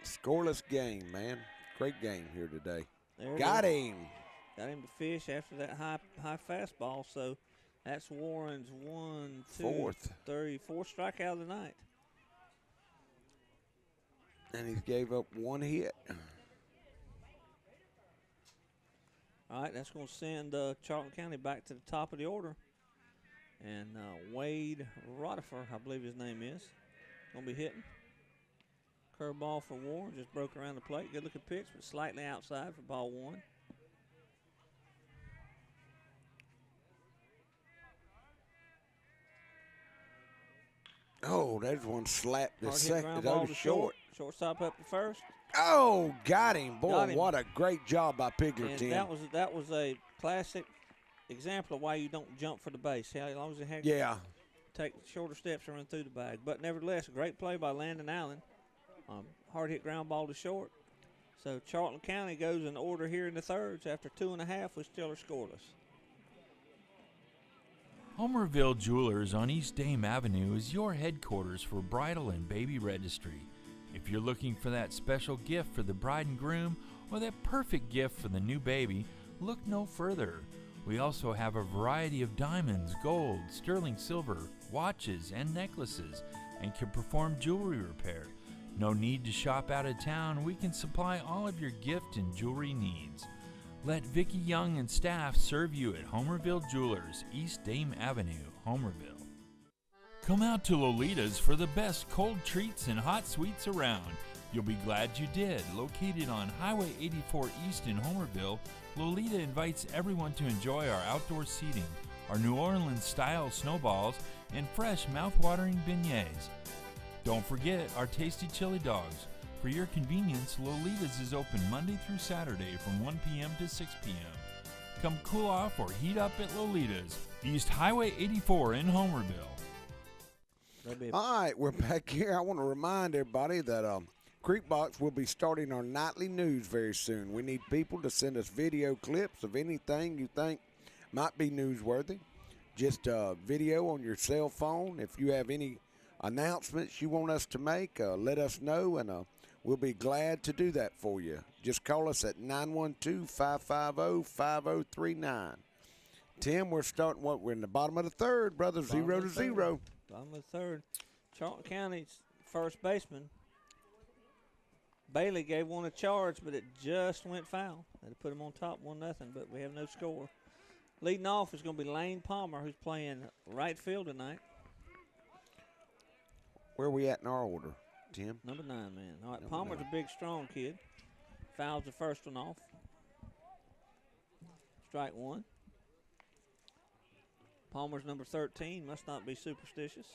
Scoreless game, man. Great game here today. Got him. Got him to fish after that high fastball. So that's Warren's 4th strikeout of the night. And he gave up 1 hit. All right, that's going to send Charlton County back to the top of the order. And Wade Rodifer, I believe his name is, going to be hitting. Curveball for Warren, just broke around the plate. Good looking pitch, but slightly outside for ball 1. Oh, there's one slapped the Hard hit second. ground That ball was to short. Shortstop up to first. Oh, got him. Boy, Got him. what a great job by Pigler, And Tim. that was a classic example of why you don't jump for the base. As long as you have Yeah. take shorter steps and run through the bag. But nevertheless, a great play by Landon Allen. Hard hit ground ball to short. So Charlton County goes in order here in the thirds. After 2.5, we still are scoreless. Homerville Jewelers on East Dame Avenue is your headquarters for bridal and baby registry. If you're looking for that special gift for the bride and groom or that perfect gift for the new baby, look no further. We also have a variety of diamonds, gold, sterling silver, watches, and necklaces, and can perform jewelry repair. No need to shop out of town. We can supply all of your gift and jewelry needs. Let Vicki Young and staff serve you at Homerville Jewelers, East Dame Avenue, Homerville. Come out to Lolita's for the best cold treats and hot sweets around. You'll be glad you did. Located on Highway 84 East in Homerville, Lolita invites everyone to enjoy our outdoor seating, our New Orleans-style snowballs, and fresh mouth-watering beignets. Don't forget our tasty chili dogs. For your convenience, Lolita's is open Monday through Saturday from 1 p.m. to 6 p.m. Come cool off or heat up at Lolita's, East Highway 84 in Homerville. All right, we're back here. I want to remind everybody that Creekbox will be starting our nightly news very soon. We need people to send us video clips of anything you think might be newsworthy. Just video on your cell phone. If you have any announcements you want us to make, let us know, and we'll be glad to do that for you. Just call us at 912-550-5039. Tim, we're starting we're in the bottom of the third, brother, 0-0. Bottom of the third. Charlton County's first baseman, Bailey, gave one a charge, but it just went foul. Had to put him on top 1-0, but we have no score. Leading off is going to be Lane Palmer, who's playing right field tonight. Where are we at in our order, Tim? Number 9, man. All right, Number Palmer's 9. a big, strong kid. Fouls the first one off. Strike one. Palmer's number 13. Must not be superstitious.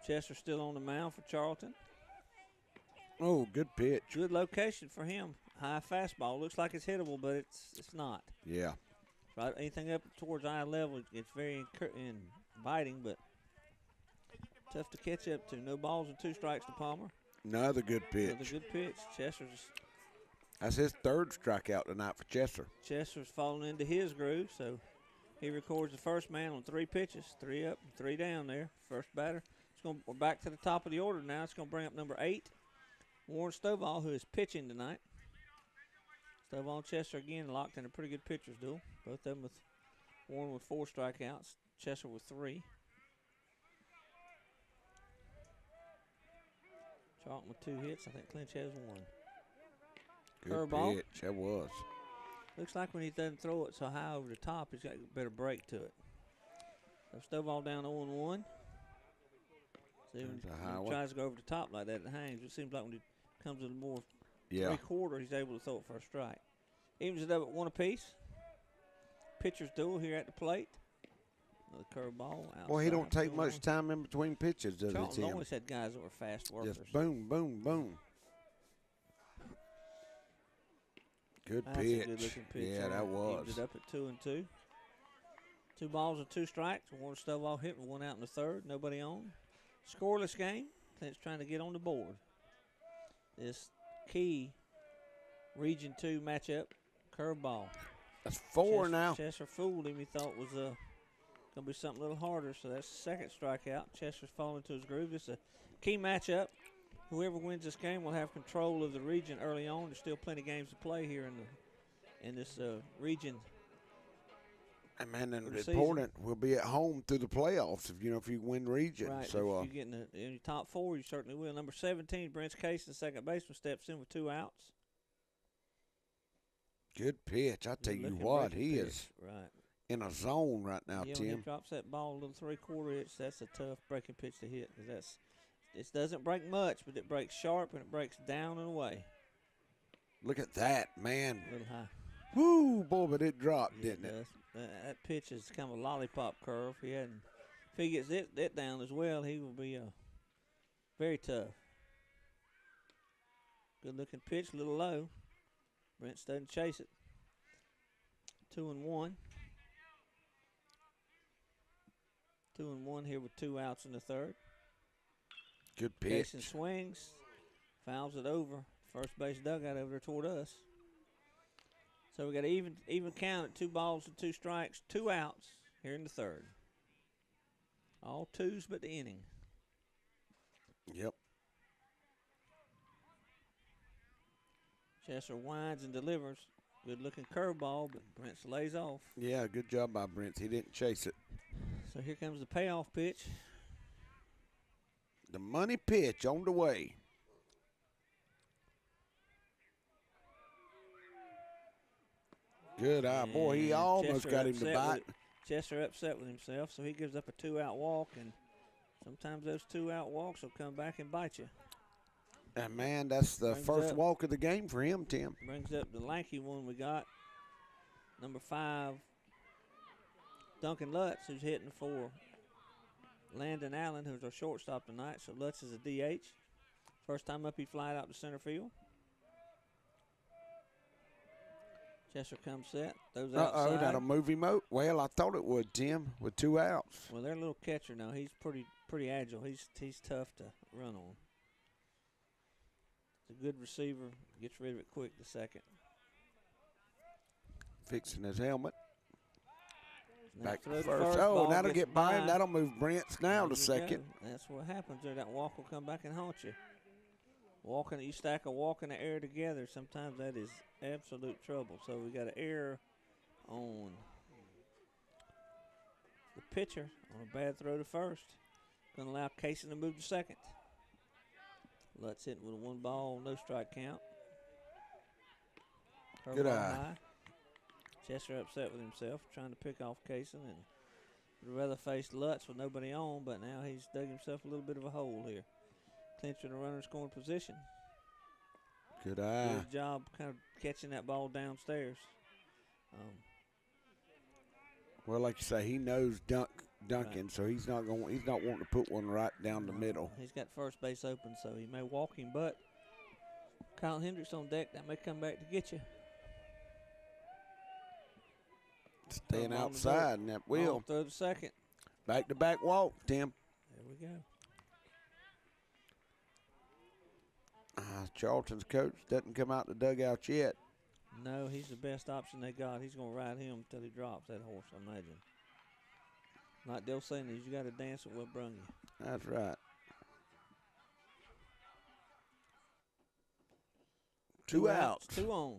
Chester still on the mound for Charlton. Oh, good pitch. Good location for him. High fastball. Looks like it's hittable, but it's not. Yeah. Right, anything up towards eye level, it's very inviting, but tough to catch up to. No balls and 2 strikes to Palmer. Another good pitch. Another good pitch. That's his third strikeout tonight for Chester. Chester's falling into his groove, so he records the first man on 3 pitches, 3 up, 3 down there. First batter. We're back to the top of the order now. It's going to bring up number 8, Warren Stovall, who is pitching tonight. Stovall and Chester again locked in a pretty good pitcher's duel. Both of them with Warren with 4 strikeouts, Chester with 3. Charlton with 2 hits. I think Clinch has 1. Good Curveball. pitch. That was. Looks like when he doesn't throw it so high over the top, he's got a better break to it. So Stovall down 0-1. See, when he tries to go over the top like that, it hangs. It seems like when he comes in more three-quarter, he's able to throw it for a strike. Evens it up at 1 apiece. Pitcher's duel here at the plate. Another curveball. Well, he don't take much time in between pitches, does he, Charlton Tim? always had guys that were fast workers. Just boom, boom, boom. Good That's pitch. a good-looking pitch. Yeah, that was. Evens it up at 2-2. 2 balls and 2 strikes. Warren Stovall hit with 1 out in the third. Nobody on. Scoreless game. Clint's trying to get on the board. This key Region 2 matchup. Curveball. That's 4 now. Chester fooled him. He thought was going to be something a little harder, so that's the second strikeout. Chester's falling into his groove. This is a key matchup. Whoever wins this game will have control of the region early on. There's still plenty of games to play here in this region. And man, and important will be at home through the playoffs if you win region. Right. So if you get in the top 4, you certainly will. Number 17, Brent Case, the second baseman, steps in with 2 outs. Good pitch. I tell you what, he is right in a zone right now, When Tim. he drops that ball a little 3/4 inch, that's a tough breaking pitch to hit. Because it doesn't break much, but it breaks sharp and it breaks down and away. Look at that, man. A little high. Woo, boy, but it dropped, didn't it? Does. That pitch is kind of a lollipop curve. If he gets it down as well, he will be very tough. Good looking pitch, a little low. Brents doesn't chase it. 2-1. 2-1 here with 2 outs in the third. Good pitch. Jason swings, fouls it over. First base dugout over there toward us. So we got an even count at 2 balls and 2 strikes, 2 outs here in the third. All 2s but the inning. Yep. Chester winds and delivers. Good looking curveball, but Brents lays off. Yeah, good job by Brent. He didn't chase it. So here comes the payoff pitch. The money pitch on the way. Good eye. Boy, he And almost Chester got him to upset bite. with it. Chester upset with himself, so he gives up a 2-out walk, and sometimes those 2-out walks will come back and bite you. And, man, that's the Brings first up- walk of the game for him, Tim. Brings up the lanky one we got. Number 5, Duncan Lutz, who's hitting for Landon Allen, who's our shortstop tonight. So Lutz is a DH. First time up, he flied out to center field. Chester comes set. Those outside. That'll move him out. Well, I thought it would, Tim, with 2 outs. Well, their little catcher now, he's pretty agile. He's tough to run on. It's a good receiver. Gets rid of it quick to second. Fixing his helmet. Now Back throw to to first. ball Oh, that'll gets get by him. by. That'll move Brent's now There to you second. go. That's what happens there. That walk will come back and haunt you. You stack a walk and an error together. Sometimes that is absolute trouble. So we got an error on the pitcher on a bad throw to first. Going to allow Casey to move to second. Lutz hitting with a 1 ball, no strike count. Good Curveball eye. high. Chester upset with himself, trying to pick off Kaysen, and would rather face Lutz with nobody on, but now he's dug himself a little bit of a hole here. Clinching the runner scoring position. Good eye. Good job kind of catching that ball downstairs. Well, like you say, he knows Duncan, so he's not wanting to put one right down the middle. He's got first base open, so he may walk him, but Kyle Hendricks on deck, that may come back to get you. Staying Come on, outside, and that will. Throw the second. Back-to-back walk, Tim. There we go. Charlton's coach doesn't come out the dugout yet. No, he's the best option they got. He's going to ride him until he drops that horse, I imagine. Like they'll say, you got to dance with what brung you. That's right. 2 outs. 2 on.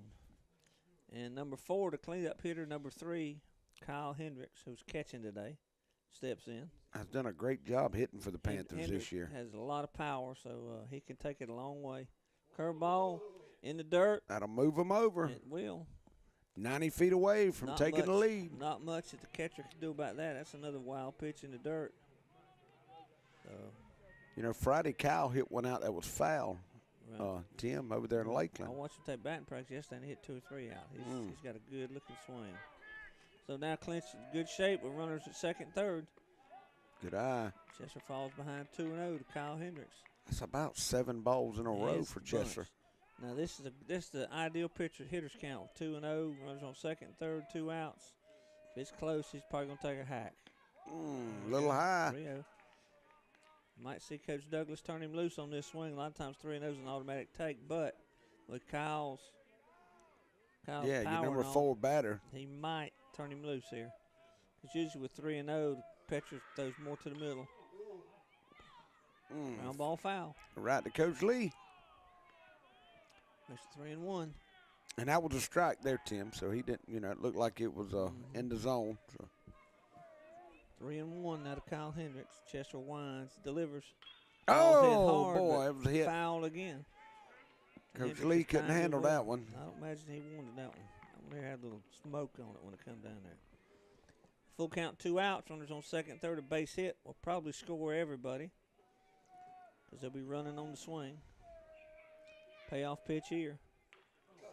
And number 4, the cleanup hitter, number 3, Kyle Hendricks, who's catching today, steps in. Has done a great job hitting for the Panthers Hendricks this year. Has a lot of power, so he can take it a long way. Curveball in the dirt. That'll move them over. It will. 90 feet away from Not taking the much- lead. Not much that the catcher can do about that. That's another wild pitch in the dirt. So, You know, Friday Kyle hit one out that was foul. right. Tim over there in I Lakeland. watched him take batting practice yesterday and he hit 2 or 3 out. He's got a good looking swing. So now Clinch in good shape with runners at second, third. Good eye. Chester falls behind 2-0 to Kyle Hendricks. That's about 7 balls in a row It's for a Chester. bunch. Now this is the ideal pitcher hitters count. 2-0, runners on second, third, 2 outs. If it's close, he's probably gonna take a hack. Little high. 3-0. Might see Coach Douglas turn him loose on this swing. A lot of times 3-0 is an automatic take, but with Kyle's Yeah, your power number and all, 4 batter. he might turn him loose here. Because usually with 3-0, the pitcher throws more to the middle. Ground ball foul. Right to Coach Lee. It's 3-1. And that was a strike there, Tim. So he didn't, it looked like it was in the zone. So. 3-1 out of Kyle Hendricks. Chester winds, delivers. Ball's hit Oh, hard, boy, but it was a hit. Foul again. Coach Hendricks Lee is couldn't timed handle well. that one. I don't imagine he wanted that one. That one there had a little smoke on it when it come down there. Full count, 2 outs. Runners on second, third, a base hit. Will probably score everybody because they'll be running on the swing. Payoff pitch here.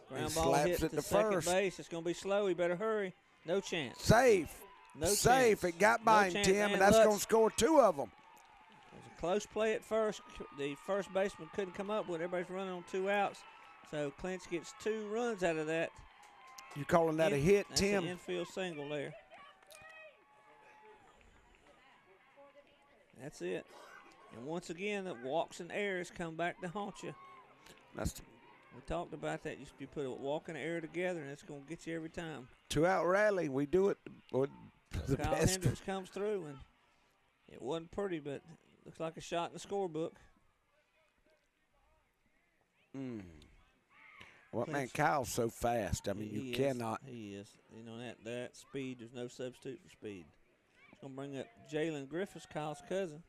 Ground ball slaps hit it to to second first. base. It's going to be slow. He better hurry. No chance. Safe. No Safe. chance. It got No by him, chance. Tim, and And that's Lutz- going to score 2 of them. It was a close play at first. The first baseman couldn't come up with it. Everybody's running on 2 outs. So Clinch gets 2 runs out of that. You calling that a hit, That's Tim? an infield single there. That's it. And once again, the walks and errors come back to haunt you. That's We talked about that. You put a walk and an error together, and it's going to get you every time. 2-out rally. We do it with the Kyle best. Hendricks comes through, and it wasn't pretty, but looks like a shot in the scorebook. Well, man, Clinch. Kyle's so fast. I mean, you cannot. He is. You know, that speed, there's no substitute for speed. It's going to bring up Jalen Griffiths, Kyle's cousin,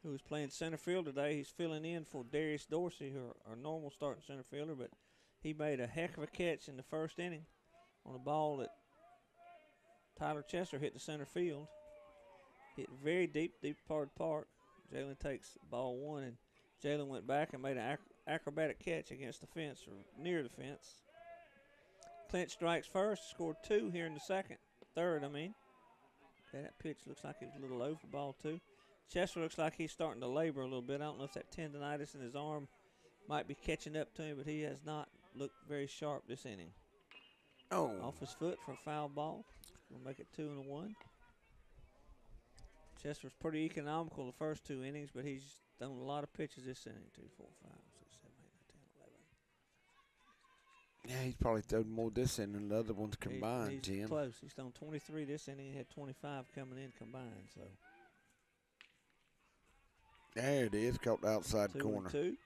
who is playing center field today. He's filling in for Darius Dorsey, who our normal starting center fielder, but he made a heck of a catch in the first inning on a ball that Tyler Chester hit the center field. Hit very deep part of the park. Jalen takes ball 1, and Jalen went back and made an acrobatic catch against the fence, or near the fence. Clinch strikes first, scored 2 here in the third. Okay, that pitch looks like it was a little low for ball 2. Chester looks like he's starting to labor a little bit. I don't know if that tendonitis in his arm might be catching up to him, but he has not looked very sharp this inning. Oh. Off his foot for a foul ball. We'll make it 2-1. Chester's pretty economical the first 2 innings, but he's thrown a lot of pitches this inning. 2, 4, 5, 6, 7, 8, 9, 10, 11. Yeah, he's probably thrown more this inning than the other ones combined, He's Tim. close. He's thrown 23 this inning. He had 25 coming in combined. So There it is, caught the outside 2 corner. and 2.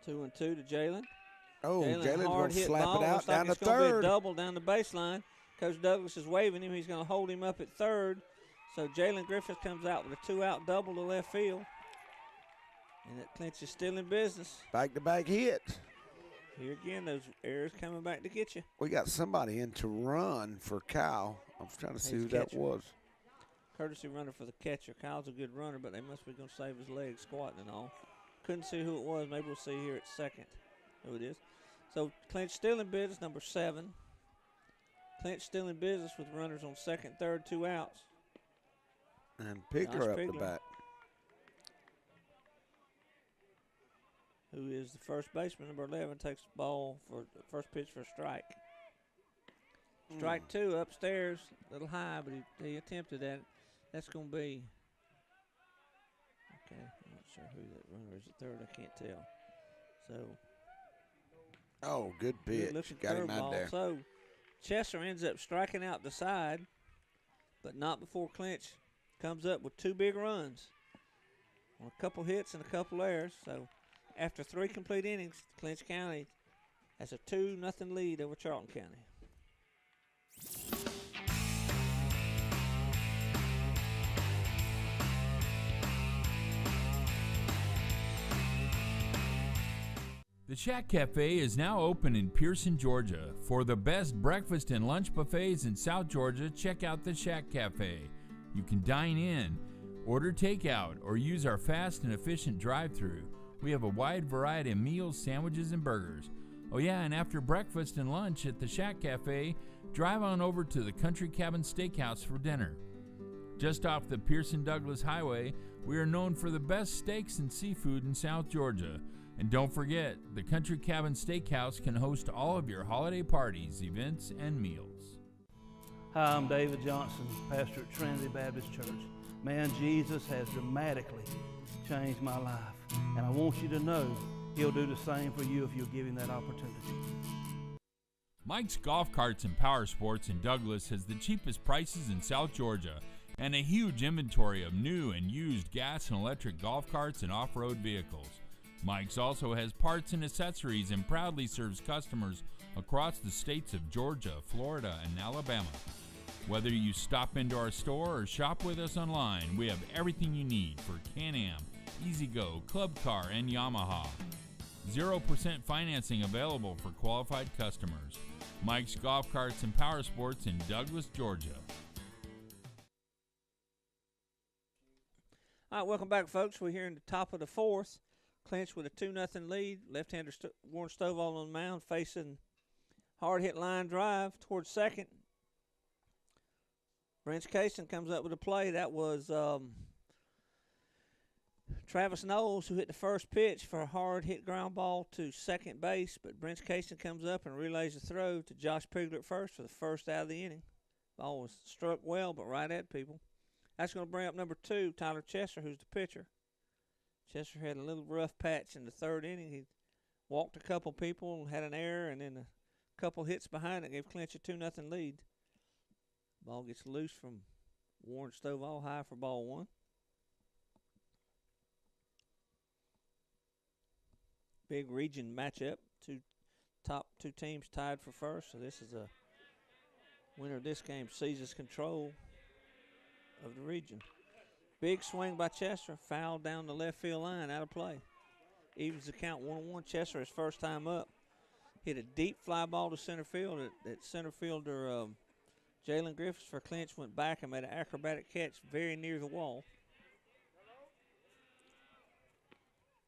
Two and 2 to Jalen. Oh, Jalen's hard going to hit slap ball. it out Looks like down to it's gonna be a third. double down the baseline. Coach Douglas is waving him. He's going to hold him up at third. So Jalen Griffith comes out with a 2-out double to left field. And that Clinch is still in business. Back-to-back hit. Here again, those errors coming back to get you. We got somebody in to run for Kyle. I was trying to see He's who the that catcher. was. Courtesy runner for the catcher. Kyle's a good runner, but they must be going to save his legs squatting and all. Couldn't see who it was. Maybe we'll see here at second who it is. So Clinch still in business, number 7. Clinch still in business with runners on second, third, 2 outs. And Pigler up the Pigler. bat. Who is the first baseman, number 11, takes the ball for the first pitch for a strike. Strike 2 upstairs, a little high, but he attempted that. That's going to be, okay, I'm not sure who that runner is at third. I can't tell. So, Oh, good pitch. looking Got him out curveball. there. So, Chester ends up striking out the side, but not before Clinch comes up with 2 big runs on a couple hits and a couple errors. So, after 3 complete innings, Clinch County has a 2-0 lead over Charlton County. The Shack Cafe is now open in Pearson, Georgia. For the best breakfast and lunch buffets in South Georgia, check out the Shack Cafe. You can dine in, order takeout, or use our fast and efficient drive-thru. We have a wide variety of meals, sandwiches, and burgers. Oh yeah, and after breakfast and lunch at the Shack Cafe, drive on over to the Country Cabin Steakhouse for dinner. Just off the Pearson-Douglas Highway, we are known for the best steaks and seafood in South Georgia. And don't forget, the Country Cabin Steakhouse can host all of your holiday parties, events, and meals. Hi, I'm David Johnson, pastor at Trinity Baptist Church. Man, Jesus has dramatically changed my life. And I want you to know he'll do the same for you if you'll give him that opportunity. Mike's Golf Carts and Power Sports in Douglas has the cheapest prices in South Georgia and a huge inventory of new and used gas and electric golf carts and off-road vehicles. Mike's also has parts and accessories and proudly serves customers across the states of Georgia, Florida, and Alabama. Whether you stop into our store or shop with us online, we have everything you need for Can-Am, E-Z-Go, Club Car, and Yamaha. 0% financing available for qualified customers. Mike's Golf Carts and Power Sports in Douglas, Georgia. right, welcome back, folks. We're here in the top of the fourth. Clinch with a 2-0 lead. Left-hander Warren Stovall on the mound facing hard-hit line drive towards second. Branch Casey comes up with a play. That was Travis Knowles who hit the first pitch for a hard-hit ground ball to second base. But Branch Casey comes up and relays the throw to Josh Pigler at first for the first out of the inning. Ball was struck well, but right at people. That's going to bring up number 2, Tyler Chester, who's the pitcher. Chester had a little rough patch in the third inning. He walked a couple people, had an error, and then a couple hits behind it gave Clinch a 2-0 lead. Ball gets loose from Warren Stovall, high for ball 1. Big region matchup. Top two teams tied for first, so this is a winner of this game seizes control of the region. Big swing by Chester, foul down the left field line, out of play. Evens the count 1-1. Chester, his first time up, hit a deep fly ball to center field. That center fielder Jalen Griffiths for Clinch went back and made an acrobatic catch very near the wall.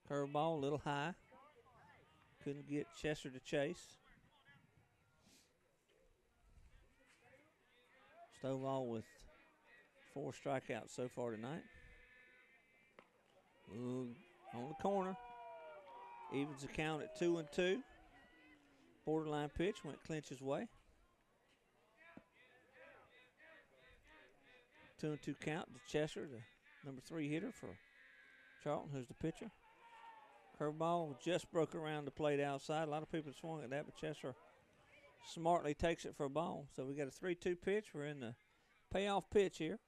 Curveball, a little high. Couldn't get Chester to chase. Stovall with 4 strikeouts so far tonight. Ooh, on the corner. Evens the count at 2-2. Borderline pitch went Clinch's way. 2-2 count to Chester, the number 3 hitter for Charlton, who's the pitcher. Curveball just broke around the plate outside. A lot of people swung at that, but Chester smartly takes it for a ball. So we got a 3-2 pitch. We're in the payoff pitch here.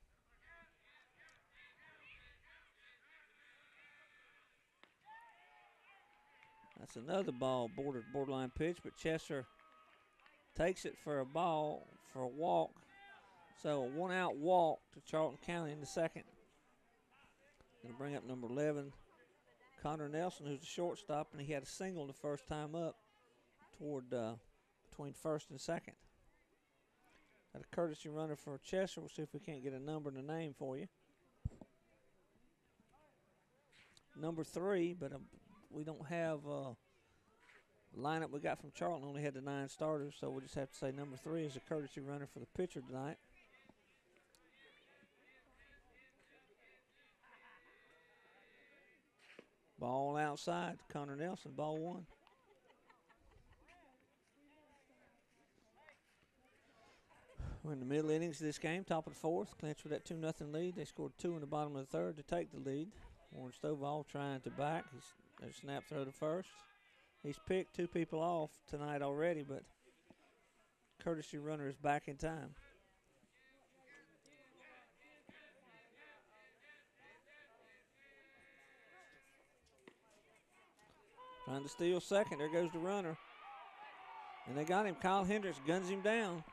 That's another ball, borderline pitch, but Chester takes it for a ball, for a walk. So a 1-out walk to Charlton County in the second. Going to bring up number 11, Connor Nelson, who's the shortstop, and he had a single the first time up toward between first and second. Got a courtesy runner for Chester. We'll see if we can't get a number and a name for you. Number 3, but we don't have the lineup we got from Charlton. Only had the 9 starters, so we'll just have to say number 3 is a courtesy runner for the pitcher tonight. Ball outside, Connor Nelson, ball 1. We're in the middle innings of this game, top of the fourth. Clinch with that 2-0 lead. They scored 2 in the bottom of the third to take the lead. Warren Stovall trying to back. There's a snap throw to first. He's picked 2 people off tonight already, but courtesy runner is back in time. Trying to steal second. There goes the runner. And they got him. Kyle Hendricks guns him down.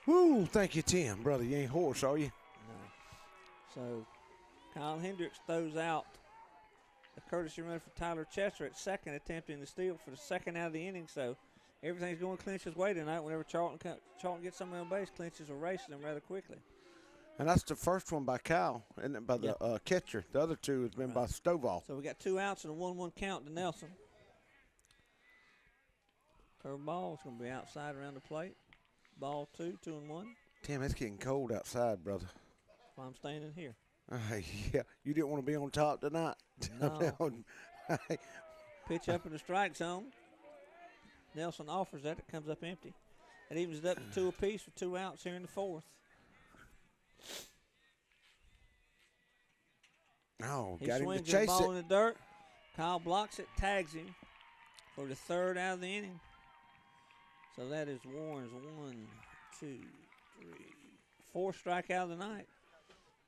Woo, thank you, Tim. Brother, you ain't hoarse, are you? No. So Kyle Hendricks throws out the courtesy runner for Tyler Chester at second, attempting to steal for the second out of the inning. So everything's going Clinch's way tonight. Whenever Charlton gets somebody on base, Clinch is erasing them rather quickly. And that's the first one by Kyle, and by the catcher. The other 2 has been by Stovall. So we got 2 outs and a 1-1 count to Nelson. Curveball is going to be outside around the plate. Ball 2, 2-1. Tim, it's getting cold outside, brother. That's why I'm staying in here. Yeah, you didn't want to be on top tonight. No. Pitch up in the strike zone. Nelson offers that. It comes up empty. It evens it up to 2 apiece with 2 outs here in the fourth. Oh, He got him to swings the chase ball it. in the dirt. Kyle blocks it, tags him for the 3rd out of the inning. So that is Warren's 1, 2, 3, 4 strikeout of the night.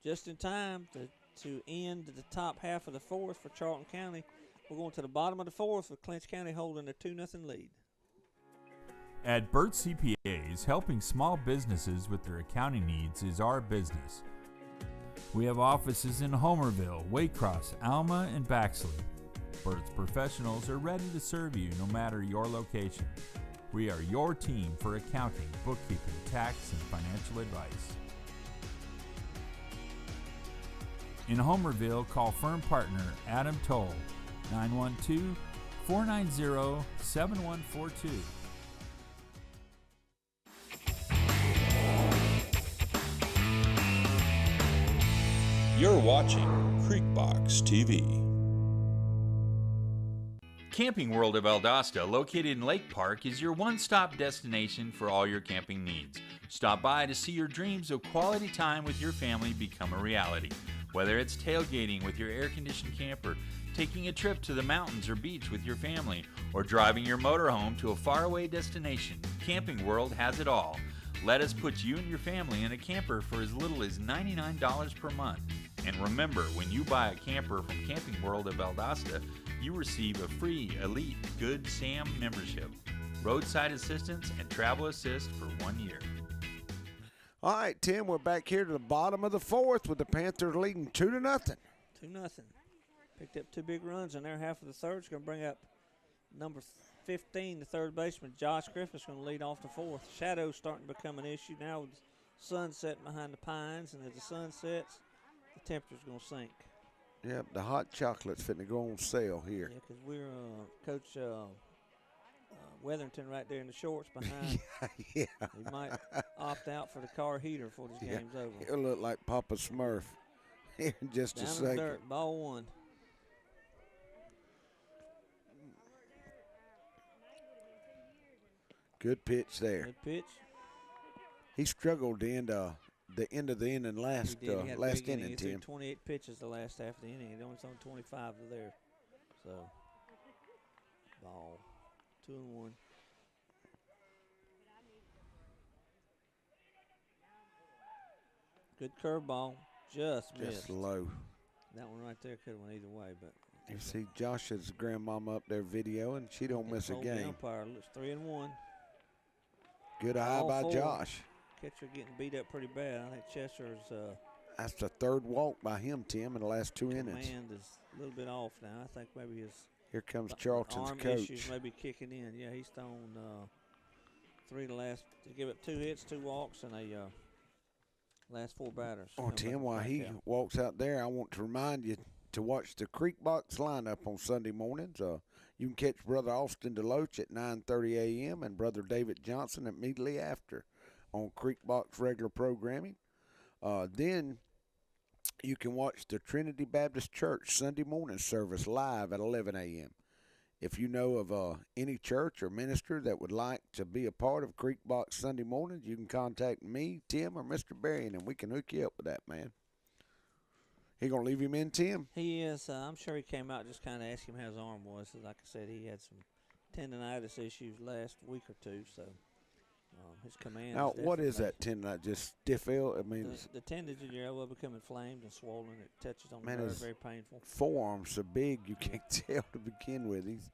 Just in time to end the top half of the fourth for Charlton County. We're going to the bottom of the fourth with Clinch County holding a 2-0 lead. At Burt CPAs, helping small businesses with their accounting needs is our business. We have offices in Homerville, Waycross, Alma, and Baxley. Burt's professionals are ready to serve you no matter your location. We are your team for accounting, bookkeeping, tax, and financial advice. In Homerville, call firm partner Adam Toll, 912-490-7142. You're watching Creekbox TV. Camping World of Valdosta, located in Lake Park, is your one-stop destination for all your camping needs. Stop by to see your dreams of quality time with your family become a reality. Whether it's tailgating with your air-conditioned camper, taking a trip to the mountains or beach with your family, or driving your motorhome to a faraway destination, Camping World has it all. Let us put you and your family in a camper for as little as $99 per month. And remember, when you buy a camper from Camping World of Valdosta, you receive a free Elite Good Sam membership, roadside assistance, and travel assist for 1 year. All right, Tim, we're back here to the bottom of the fourth with the Panthers leading 2-0. 2-0. Picked up 2 big runs in their half of the third. It's going to bring up number 15, the third baseman, Josh Griffith's going to lead off the fourth. Shadow's starting to become an issue now with the sun setting behind the pines, and as the sun sets, the temperature's going to sink. Yep, the hot chocolate's fitting to go on sale here. Yeah, because we're Coach Weatherington right there in the shorts behind. Yeah. He might opt out for the car heater before this game's over. He'll look like Papa Smurf here in just Down a in second. the dirt, ball 1. Good pitch there. Good pitch. He struggled the end of the inning last He did. He had a last big inning, He threw Tim. 28 pitches the last half of the inning. He only thrown 25 to there. So, ball 2-1. Good curveball. Just missed. Low. That one right there could have went either way, but You see Josh's grandmama up there videoing. She don't miss a told the game. umpire, looks 3-1. Good eye All by four. Josh. Catcher getting beat up pretty bad. I think Chester's That's the third walk by him, Tim, in the last 2 innings. command is a little bit off now. I think maybe his Here comes Charlton's arm coach. issues maybe kicking in. Yeah, he's thrown 3 to last. To give up 2 hits, 2 walks, and a last 4 batters. Oh, Tim, while he out. walks out there, I want to remind you to watch the Creek Box lineup on Sunday mornings. You can catch Brother Austin DeLoach at 9:30 a.m. and Brother David Johnson immediately after on Creek Box regular programming. Then you can watch the Trinity Baptist Church Sunday morning service live at 11 a.m. If you know of any church or minister that would like to be a part of Creek Box Sunday mornings, you can contact me, Tim, or Mr. Berrien, and we can hook you up with that, man. He going to leave him in, Tim? He is. I'm sure he came out just kind of asked him how his arm was. Like I said, he had some tendonitis issues last week or 2, so his command. Now, what is that tendon? Just stiff elbow? I mean, the tendons in your elbow become inflamed and swollen. It touches on Man, the nerve, his very painful. forearms so big you can't tell to begin with. He's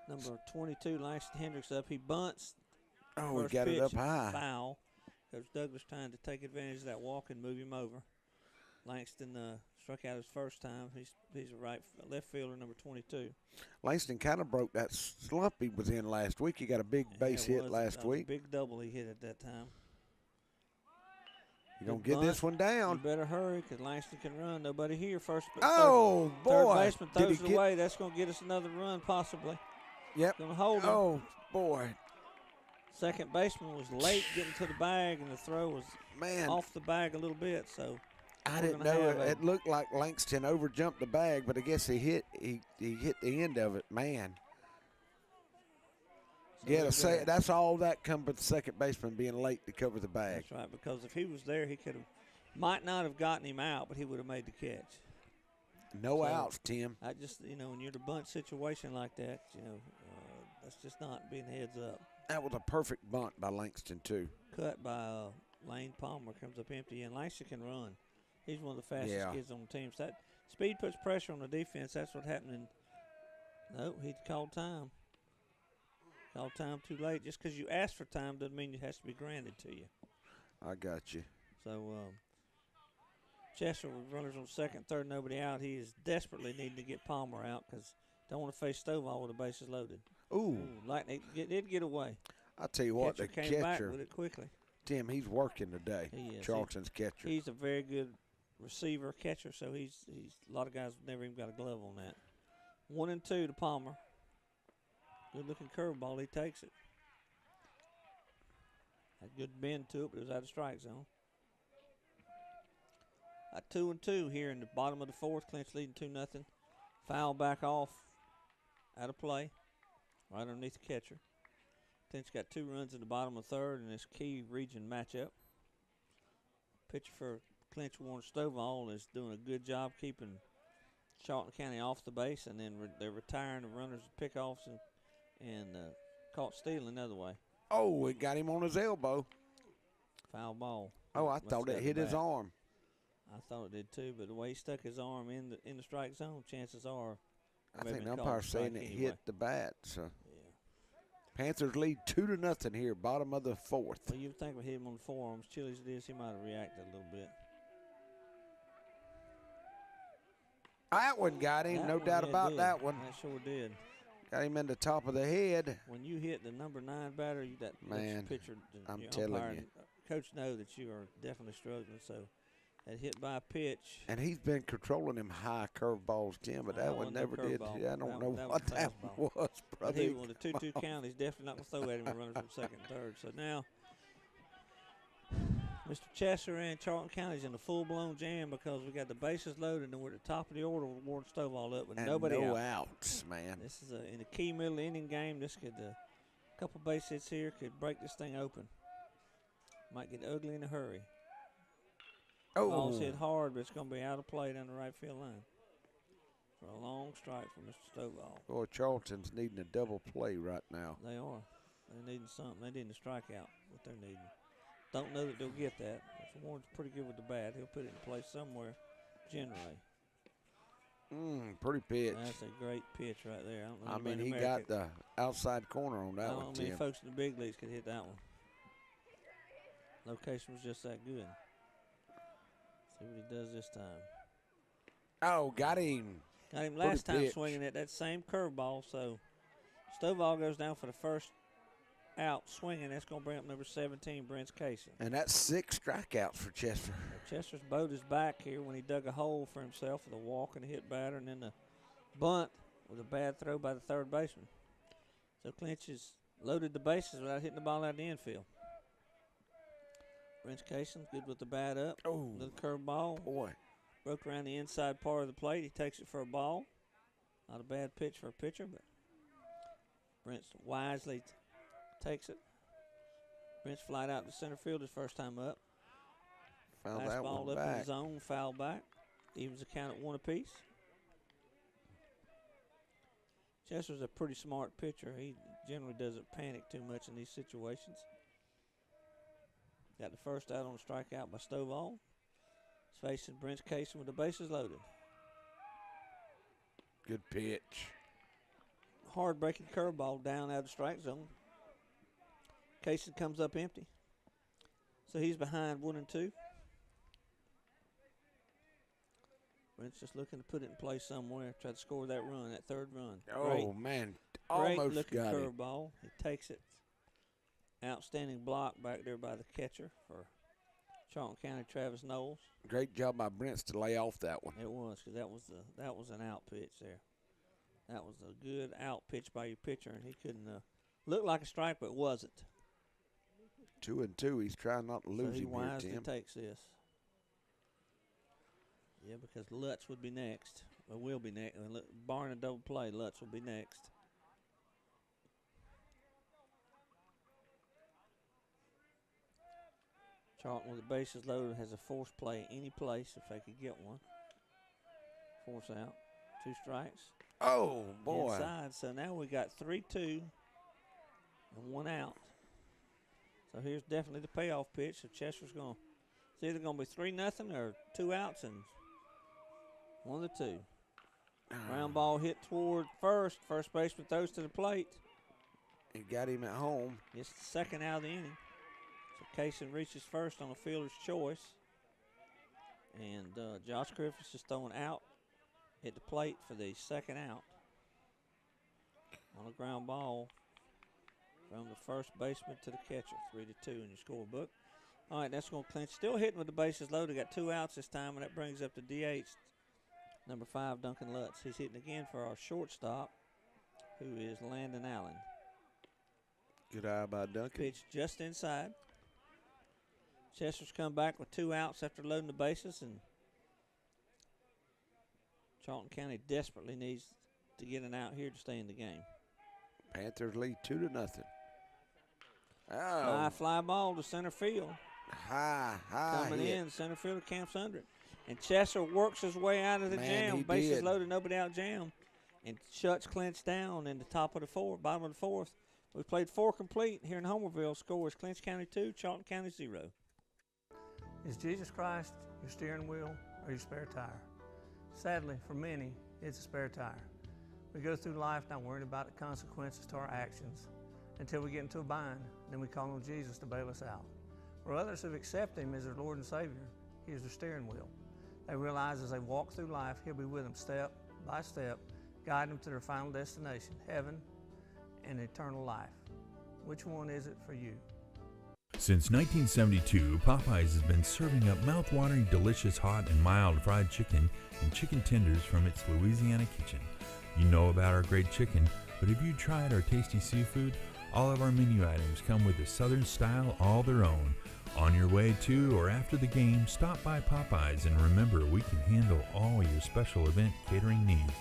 Number 22, Langston Hendricks up. He bunts. he First got it up pitch, high. Foul. Coach Douglas trying to take advantage of that walk and move him over. Langston struck out his first time. He's a left fielder, number 22. Langston kind of broke that slump he was in last week. He got a big base hit last week. Big double he hit at that time. You're going to get this one down. You better hurry because Langston can run. Nobody here. Oh, boy. Third baseman Did throws he it away. That's going to get us another run possibly. Yep. Going to hold him. Oh, boy. Second baseman was late getting to the bag, and the throw was Man, off the bag a little bit. So I we're didn't gonna know have it. It looked like Langston overjumped the bag, but I guess he hit the end of it. Man. Yeah, that's all that come with the second baseman being late to cover the bag. That's right, because if he was there, he might not have gotten him out, but he would have made the catch. No outs, Tim. I just, when you're in a bunt situation like that, that's just not being heads up. That was a perfect bunt by Langston, too. Cut by Lane Palmer, comes up empty, and Langston can run. He's one of the fastest kids on the team. So that speed puts pressure on the defense. That's what happened. No, he called time. Called time too late. Just because you ask for time doesn't mean it has to be granted to you. I got you. So Chester with runners on second, third, nobody out. He is desperately needing to get Palmer out because don't want to face Stovall with the bases loaded. Ooh. Lightning did get away. I'll tell you what, the came back catcher, with it quickly. Tim, he's working today. He is. Charlton's catcher. He's a very good receiver, catcher, so he's a lot of guys never even got a glove on that. 1-2 to Palmer. Good looking curveball. He takes it. Had a good bend to it, but it was out of strike zone. 2-2 here in the bottom of the fourth. Clinch leading 2-0. Foul back off. Out of play. Right underneath the catcher. Clinch got 2 runs in the bottom of third in this key region matchup. Pitcher for Clinch, Warren Stovall, is doing a good job keeping Charlton County off the base, and then they're retiring the runners with pickoffs and caught stealing the other way. Oh, it got him on his elbow. Foul ball. Oh, I Must thought have it hit got his the bat. arm. I thought it did too, but the way he stuck his arm in the strike zone, chances are. I maybe think the called umpire's a strike saying it anyway. hit the bat. So Yeah. Panthers lead 2-0 here, bottom of the fourth. Well, you would think if we hit him on the forearms, chilly as it is, he might have reacted a little bit. That one got him, That no one, doubt yeah, about did. that one. That sure did. Got him in the top of the head. When you hit the number 9 batter, that lets your Man, pitcher, I'm your telling umpire you. and coach know that you are definitely struggling. So that hit by a pitch. And he's been controlling them high curveballs, Tim, but That that one wasn't no never did. curveball. Yeah, I don't That know was what that fastball. one was, But brother. he, well, the 2-2 count, he's definitely not going to throw at him and running from second and third. So now Mr. Chester and Charlton County's in a full-blown jam because we got the bases loaded and we're at the top of the order with Warren Stovall up with And nobody no out. outs, man. This is in a key middle inning game. This could a couple base hits here could break this thing open. Might get ugly in a hurry. Ball's hit hard, but it's going to be out of play down the right field line. For a long strike from Mr. Stovall. Boy, Charlton's needing a double play right now. They are. They're needing something. They need a strikeout, what they're needing. Don't know that they'll get that. But Warren's pretty good with the bat. He'll put it in place somewhere, generally. Pretty pitch. That's a great pitch right there. I don't know I mean, anybody he in got America- the outside corner on I that don't one, know many Tim. folks in the big leagues could hit that one. Location was just that good. See what he does this time. Oh, got him. Got him Pretty last time pitch. swinging at that same curveball. So Stovall goes down for the first out swinging. That's going to bring up number 17, Brent Casey. And that's 6 strikeouts for Chester. Chester's boat is back here when he dug a hole for himself with a walk and a hit batter, and then the bunt with a bad throw by the third baseman. So Clinch has loaded the bases without hitting the ball out of the infield. Brent Casey good with the bat up. Oh, Little curveball. boy. Broke around the inside part of the plate. He takes it for a ball. Not a bad pitch for a pitcher, but Brent wisely takes it. Brent's flied out to center field his first time up. Found Last that ball one up in back. the zone, foul back. Evens the count at 1 apiece. Chester's a pretty smart pitcher. He generally doesn't panic too much in these situations. Got the first out on a strikeout by Stovall. He's facing Brent Casey with the bases loaded. Good pitch. Hard breaking curveball down out of the strike zone. Casey comes up empty. So he's behind 1-2. Brent's just looking to put it in place somewhere. Try to score that run, that third run. Oh, man. Great Almost looking got him. curveball. He takes it. Outstanding block back there by the catcher for Charlton County, Travis Knowles. Great job by Brents to lay off that one. It was, because that was an out pitch there. That was a good out pitch by your pitcher, and he couldn't look like a strike, but it wasn't. 2-2. He's trying not to lose So he him here, wisely Tim. takes this. Yeah, because Lutz would be next. Or will be next. Barring a double play, Lutz will be next. Charlton with the bases loaded has a force play any place if they could get one. Force out. 2 strikes. Oh, boy. Inside. So now we got 3-2 and 1 out. So here's definitely the payoff pitch. So Chester's going to, it's either going to be 3-0 or 2 outs and 1 of the 2. Ground ball hit toward first. First baseman throws to the plate. He got him at home. It's the second out of the inning. So Kaysen reaches first on a fielder's choice. And Josh Griffiths is throwing out at the plate for the second out. On a ground ball from the first baseman to the catcher. 3-2 in your scorebook. All right, that's going to clinch. Still hitting with the bases loaded. Got 2 outs this time, and that brings up the DH, number 5, Duncan Lutz. He's hitting again for our shortstop, who is Landon Allen. Good eye by Duncan. Pitch just inside. Chester's come back with 2 outs after loading the bases, and Charlton County desperately needs to get an out here to stay in the game. Panthers lead 2-0. Oh. High fly ball to center field. High Coming hit. in, center fielder camps under it. And Chester works his way out of the Man, he jam. Bases did. loaded, nobody out jam. And shuts Clinch down in the top of the bottom of the 4th. We played 4 complete here in Homerville. Score is Clinch County 2, Charlton County 0. Is Jesus Christ your steering wheel or your spare tire? Sadly, for many, it's a spare tire. We go through life not worrying about the consequences to our actions until we get into a bind. Then we call on Jesus to bail us out. For others who've accepted Him as their Lord and Savior, He is their steering wheel. They realize as they walk through life, He'll be with them step by step, guide them to their final destination, heaven and eternal life. Which one is it for you? Since 1972, Popeyes has been serving up mouth-watering, delicious, hot and mild fried chicken and chicken tenders from its Louisiana kitchen. You know about our great chicken, but have you tried our tasty seafood? All of our menu items come with a Southern style all their own. On your way to or after the game, stop by Popeyes and remember we can handle all your special event catering needs.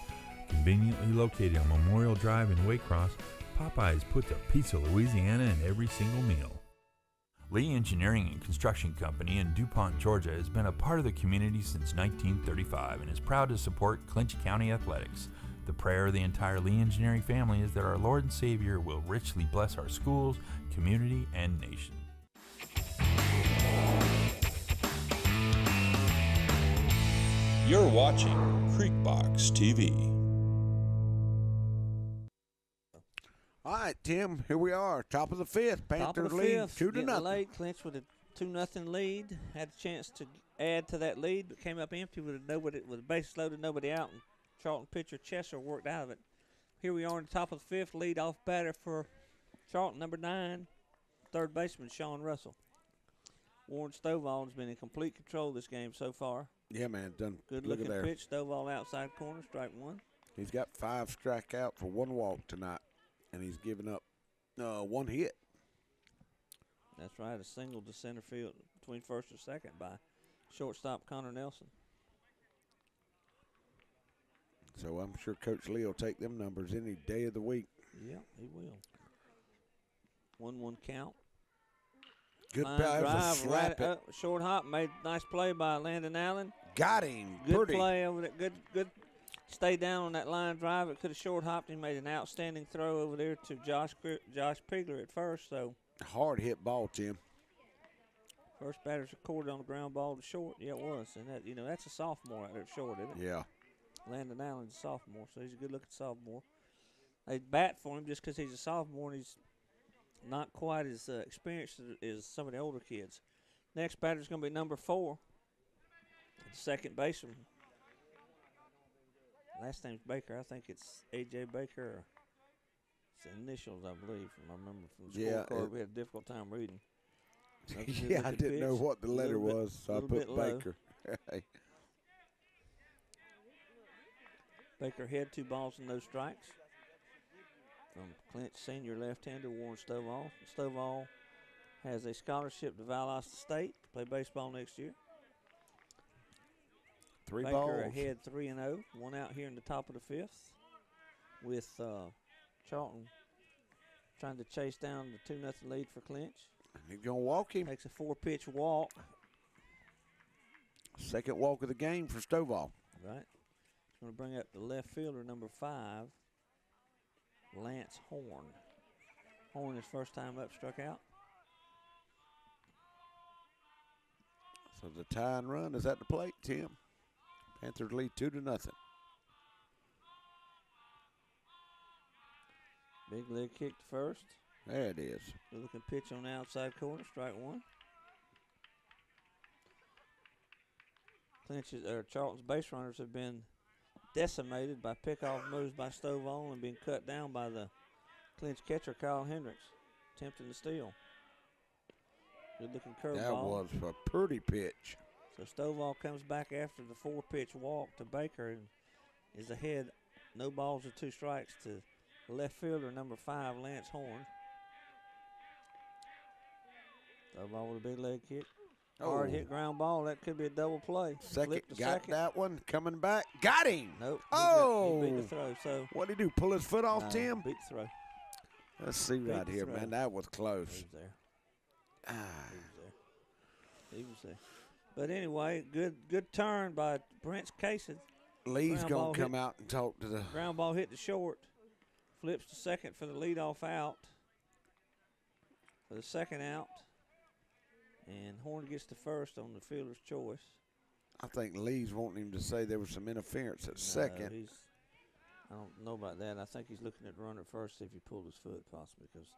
Conveniently located on Memorial Drive in Waycross, Popeyes puts a piece of Louisiana in every single meal. Lee Engineering and Construction Company in DuPont, Georgia has been a part of the community since 1935 and is proud to support Clinch County athletics. The prayer of the entire Lee Engineering family is that our Lord and Savior will richly bless our schools, community, and nation. You're watching Creekbox TV. All right, Tim, here we are, top of the 5th. Top of Panthers the lead 5th, 2-0. getting late. Clinch with a 2-0 lead. Had a chance to add to that lead, but came up empty with the bases loaded, nobody out. And Charlton pitcher Chester worked out of it. Here we are in the top of the 5th. Lead off batter for Charlton, number 9, third baseman Sean Russell. Warren Stovall has been in complete control of this game so far. Yeah, man, done. Good Look looking at there. pitch. Stovall outside corner, strike 1. He's got 5 strikeouts for 1 walk tonight, and he's given up 1 hit. That's right, a single to center field between first and second by shortstop Connor Nelson. So I'm sure Coach Lee will take them numbers any day of the week. Yeah, he will. 1-1 count. Good Line drive, drive, slap right it. up, short hop, made nice play by Landon Allen. Got him. Good Pretty. play over there. Good. Stay down on that line drive. It could have short hopped. He made an outstanding throw over there to Josh Pigler at first. So Hard hit ball, Tim. first batter's recorded on the ground ball to short. Yeah, it was. And that that's a sophomore out there at short, isn't it? Yeah. Landon Allen's a sophomore, so he's a good-looking sophomore. They bat for him just because he's a sophomore and he's not quite as experienced as some of the older kids. Next batter's going to be number 4, second baseman. Last name's Baker. I think it's A.J. Baker. It's the initials, I believe, if I remember from the scorecard. We had a difficult time reading. Yeah, I didn't know what the letter was, so I put low. Baker. Baker had 2 balls and no strikes. From Clinch senior left-hander Warren Stovall. Stovall has a scholarship to Valdosta State to play baseball next year. 3 Baker balls. ahead 3-0. 1 out here in the top of the 5th with Charlton trying to chase down the 2-0 lead for Clinch. He's going to walk him. Takes a 4-pitch walk. Second walk of the game for Stovall. Right. He's going to bring up the left fielder, number 5, Lance Horn. Horn, his first time up, struck out. So the tying run is at the plate, Tim. Panthers lead 2-0. Big leg kick to first. There it is. Good looking pitch on the outside corner, strike 1. Charlton's base runners have been decimated by pickoff moves by Stovall and being cut down by the Clinch catcher, Kyle Hendricks, attempting to steal. Good-looking curveball. That was a pretty pitch. So Stovall comes back after the 4-pitch walk to Baker and is ahead. No balls or 2 strikes to left fielder number 5, Lance Horn. Stovall with a big leg kick. Hard hit ground ball. That could be a double play. Second, Flip to got second. that one. Coming back. Got him. Nope. Oh. He beat the throw. So What did he do? Pull his foot off, no, Tim? beat the throw. Let's see Beat right the here, throw. man. That was He close. was there. Ah. He was there. He was there. But anyway, good turn by Brent Casey. Lee's Ground going ball to come hit. out and talk to the. Ground ball hit the short. Flips to second for the leadoff out. For the second out. And Horn gets to first on the fielder's choice. I think Lee's wanting him to say there was some interference at No, second. I don't know about that. I think he's looking at the runner first, see if he pulled his foot possibly, because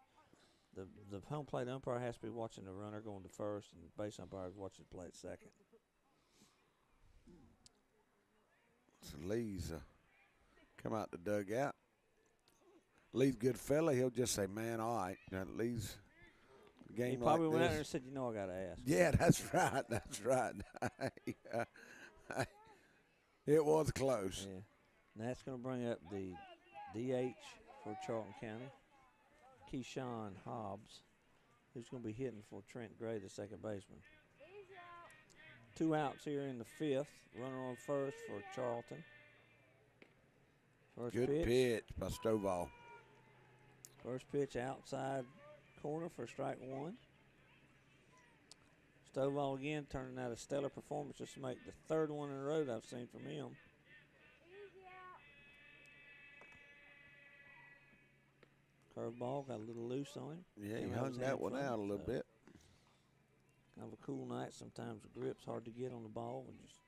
the home plate umpire has to be watching the runner going to first, and the base umpire is watching the play at second. So Lee's come out the dugout. Lee's a good fella. He'll just say, man, all right. Now, Lee's game He probably like went out this. there and said, you know, I got to ask. Yeah, that's right. That's right. It was close. Yeah. And that's going to bring up the DH for Charlton County, Keyshawn Hobbs, who's going to be hitting for Trent Gray, the second baseman. 2 outs here in the 5th. Runner on first for Charlton. First Good pitch by Stovall. First pitch outside corner for strike 1. Stovall again turning out a stellar performance, just to make the 3rd one in a row that I've seen from him. Curveball got a little loose on him. Yeah, he Came out hung his that hand one front, out a little so bit. Kind of a cool night. Sometimes the grip's hard to get on the ball, and just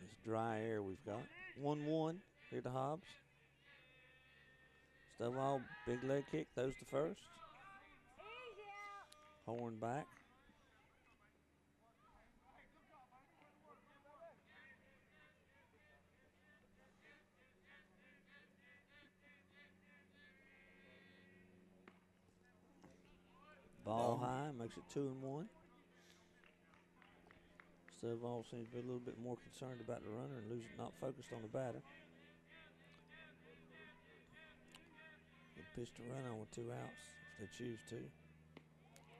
this dry air we've got. 1-1 here to Hobbs. Stovall, big leg kick, throws to first. Horn back. Ball high, makes it 2-1. Stovall seems to be a little bit more concerned about the runner and not focused on the batter. Good pitch to run on with 2 outs if they choose to.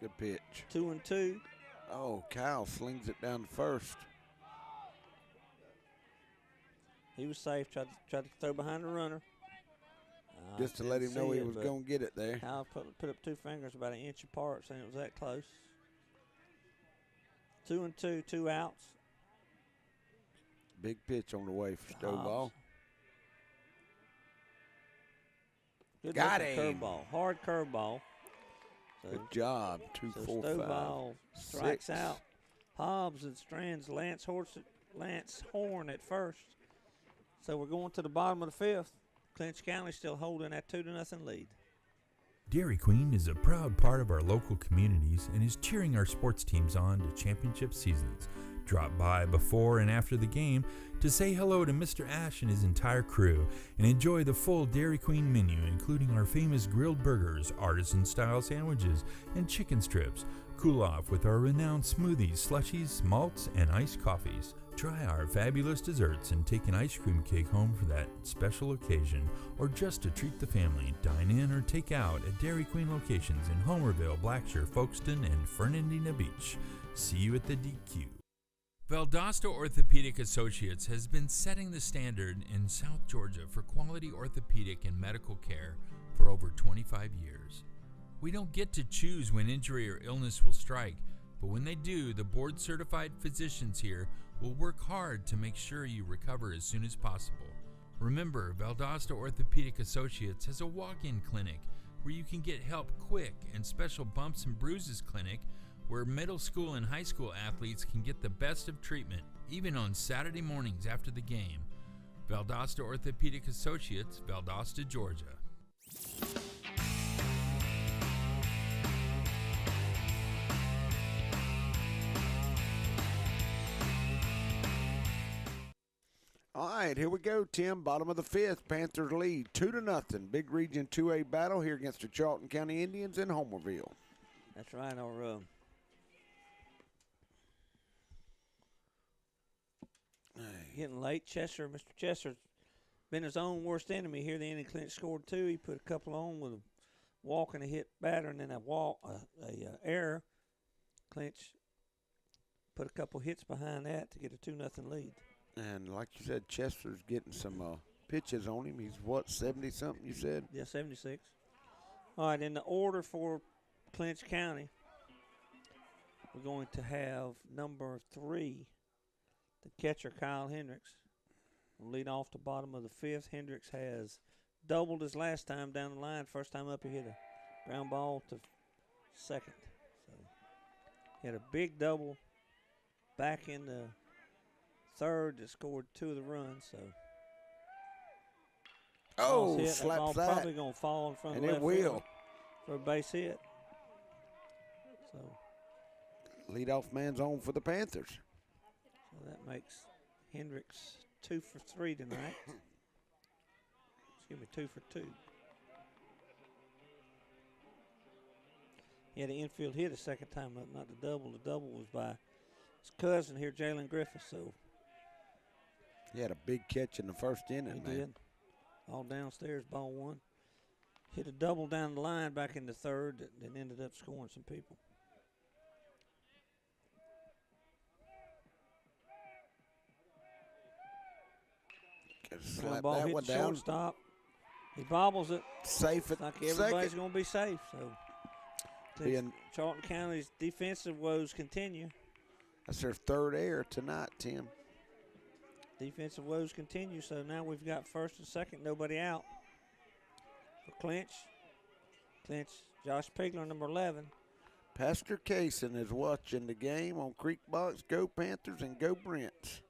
Good pitch. 2-2. Oh, Kyle slings it down to first. He was safe. Tried to throw behind the runner. Just to let him know he was going to get it there. Kyle put up 2 fingers about an inch apart, saying it was that close. 2-2, 2 outs. Big pitch on the way for To Hobbs. Stovall. Good Got looking him. curveball. Hard curveball. So, Good job. 2, so 4, 5. Stovall strikes 6. out. Hobbs and strands Lance Horn at first. So we're going to the bottom of the 5th. Clinch County still holding that 2-0 lead. Dairy Queen is a proud part of our local communities and is cheering our sports teams on to championship seasons. Drop by before and after the game to say hello to Mr. Ash and his entire crew and enjoy the full Dairy Queen menu, including our famous grilled burgers, artisan-style sandwiches, and chicken strips. Cool off with our renowned smoothies, slushies, malts, and iced coffees. Try our fabulous desserts and take an ice cream cake home for that special occasion, or just to treat the family. Dine in or take out at Dairy Queen locations in Homerville, Blackshear, Folkestone, and Fernandina Beach. See you at the DQ. Valdosta Orthopedic Associates has been setting the standard in South Georgia for quality orthopedic and medical care for over 25 years. We don't get to choose when injury or illness will strike, but when they do, the board-certified physicians here will work hard to make sure you recover as soon as possible. Remember, Valdosta Orthopedic Associates has a walk-in clinic where you can get help quick, and special bumps and bruises clinic where middle school and high school athletes can get the best of treatment, even on Saturday mornings after the game. Valdosta Orthopedic Associates, Valdosta, Georgia. All right, right, here we go, Tim. Bottom of the fifth. Panthers lead 2-0. Big Region 2A battle here against the Charlton County Indians in Homerville. That's right. Our getting late. Mr. Chester's been his own worst enemy here. The inning. Clinch scored 2. He put a couple on with a walk and a hit batter, and then a error. Clinch put a couple hits behind that to get a 2-0 lead. And like you said, Chester's getting some pitches on him. He's what, 70-something, you said? Yeah, 76. All right, in the order for Clinch County, we're going to have number 3, the catcher, Kyle Hendricks. We'll lead off the bottom of the fifth. Hendricks has doubled his last time down the line. First time up, he hit a ground ball to second. So he had a big double back in the third that scored 2 of the runs. So slaps that. Probably going to fall in front and of the it left will. field for a base hit. So leadoff man's on for the Panthers. So that makes Hendricks 2 for 3 tonight. Excuse me, 2 for 2. He had an infield hit a second time up, not the double. The double was by his cousin here, Jalen Griffith. So he had a big catch in the first inning, he man. did. All downstairs, ball 1. Hit a double down the line back in the third that ended up scoring some people. Slap Ball that hit one the down. Shortstop. He bobbles it. Safe at Like everybody's second. going to be safe. So Charlton County's defensive woes continue. That's their third error tonight, Tim. Defensive woes continue. So now we've got first and second, nobody out. For Clinch, Josh Pigler, number 11. Pastor Kaysen is watching the game on Creek Box. Go Panthers and go Brents.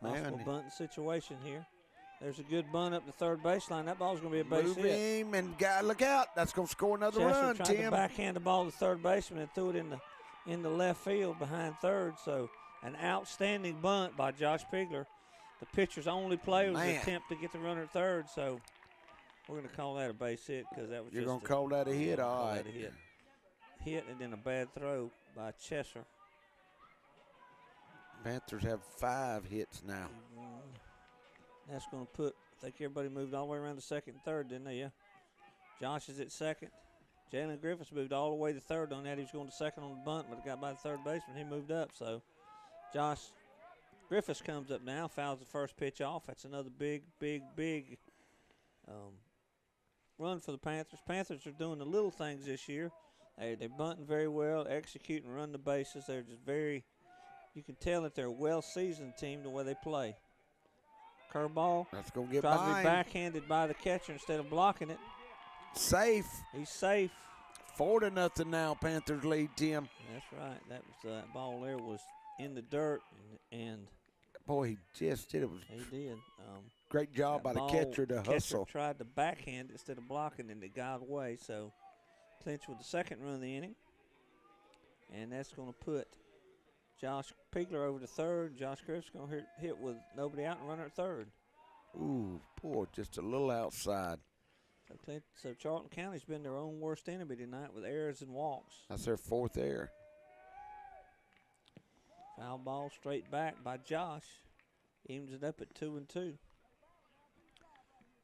Possible Man, bunting situation here. There's a good bunt up the third baseline. That ball's going to be a base move hit. him and guy, look out! That's going to score another Chester run, tried to Tim. backhand the ball to third baseman and threw it in the left field behind third. So an outstanding bunt by Josh Pigler. The pitcher's only play was an attempt to get the runner at third. So we're going to call that a base hit because that was You're going to call that a hit, all right. Hit and then a bad throw by Chester. Panthers have 5 hits now. That's going to put, I think everybody moved all the way around to second and third, didn't they? Yeah. Josh is at second. Jalen Griffiths moved all the way to third on that. He was going to second on the bunt, but it got by the third baseman. He moved up. So Josh Griffiths comes up now, fouls the first pitch off. That's another big run for the Panthers. Panthers are doing the little things this year. They're bunting very well, executing, run the bases. They're just you can tell that they're a well-seasoned team the way they play. Curveball. That's going to get tried by to be him. backhanded by the catcher instead of blocking it. Safe. He's safe. 4-0 now. Panthers lead, Tim. That's right. That was that ball there was in the dirt, and boy, he just did it. He did. Great job by the catcher to hustle. Tried to backhand it instead of blocking it, and it got away. So Clinch with the second run of the inning, and that's going to put Josh Pigler over to third. Josh Griffith's going to hit with nobody out and runner at third. Ooh, poor, just a little outside. So Charlton County's been their own worst enemy tonight with errors and walks. That's their 4th error. Foul ball straight back by Josh. Evens it up at 2-2.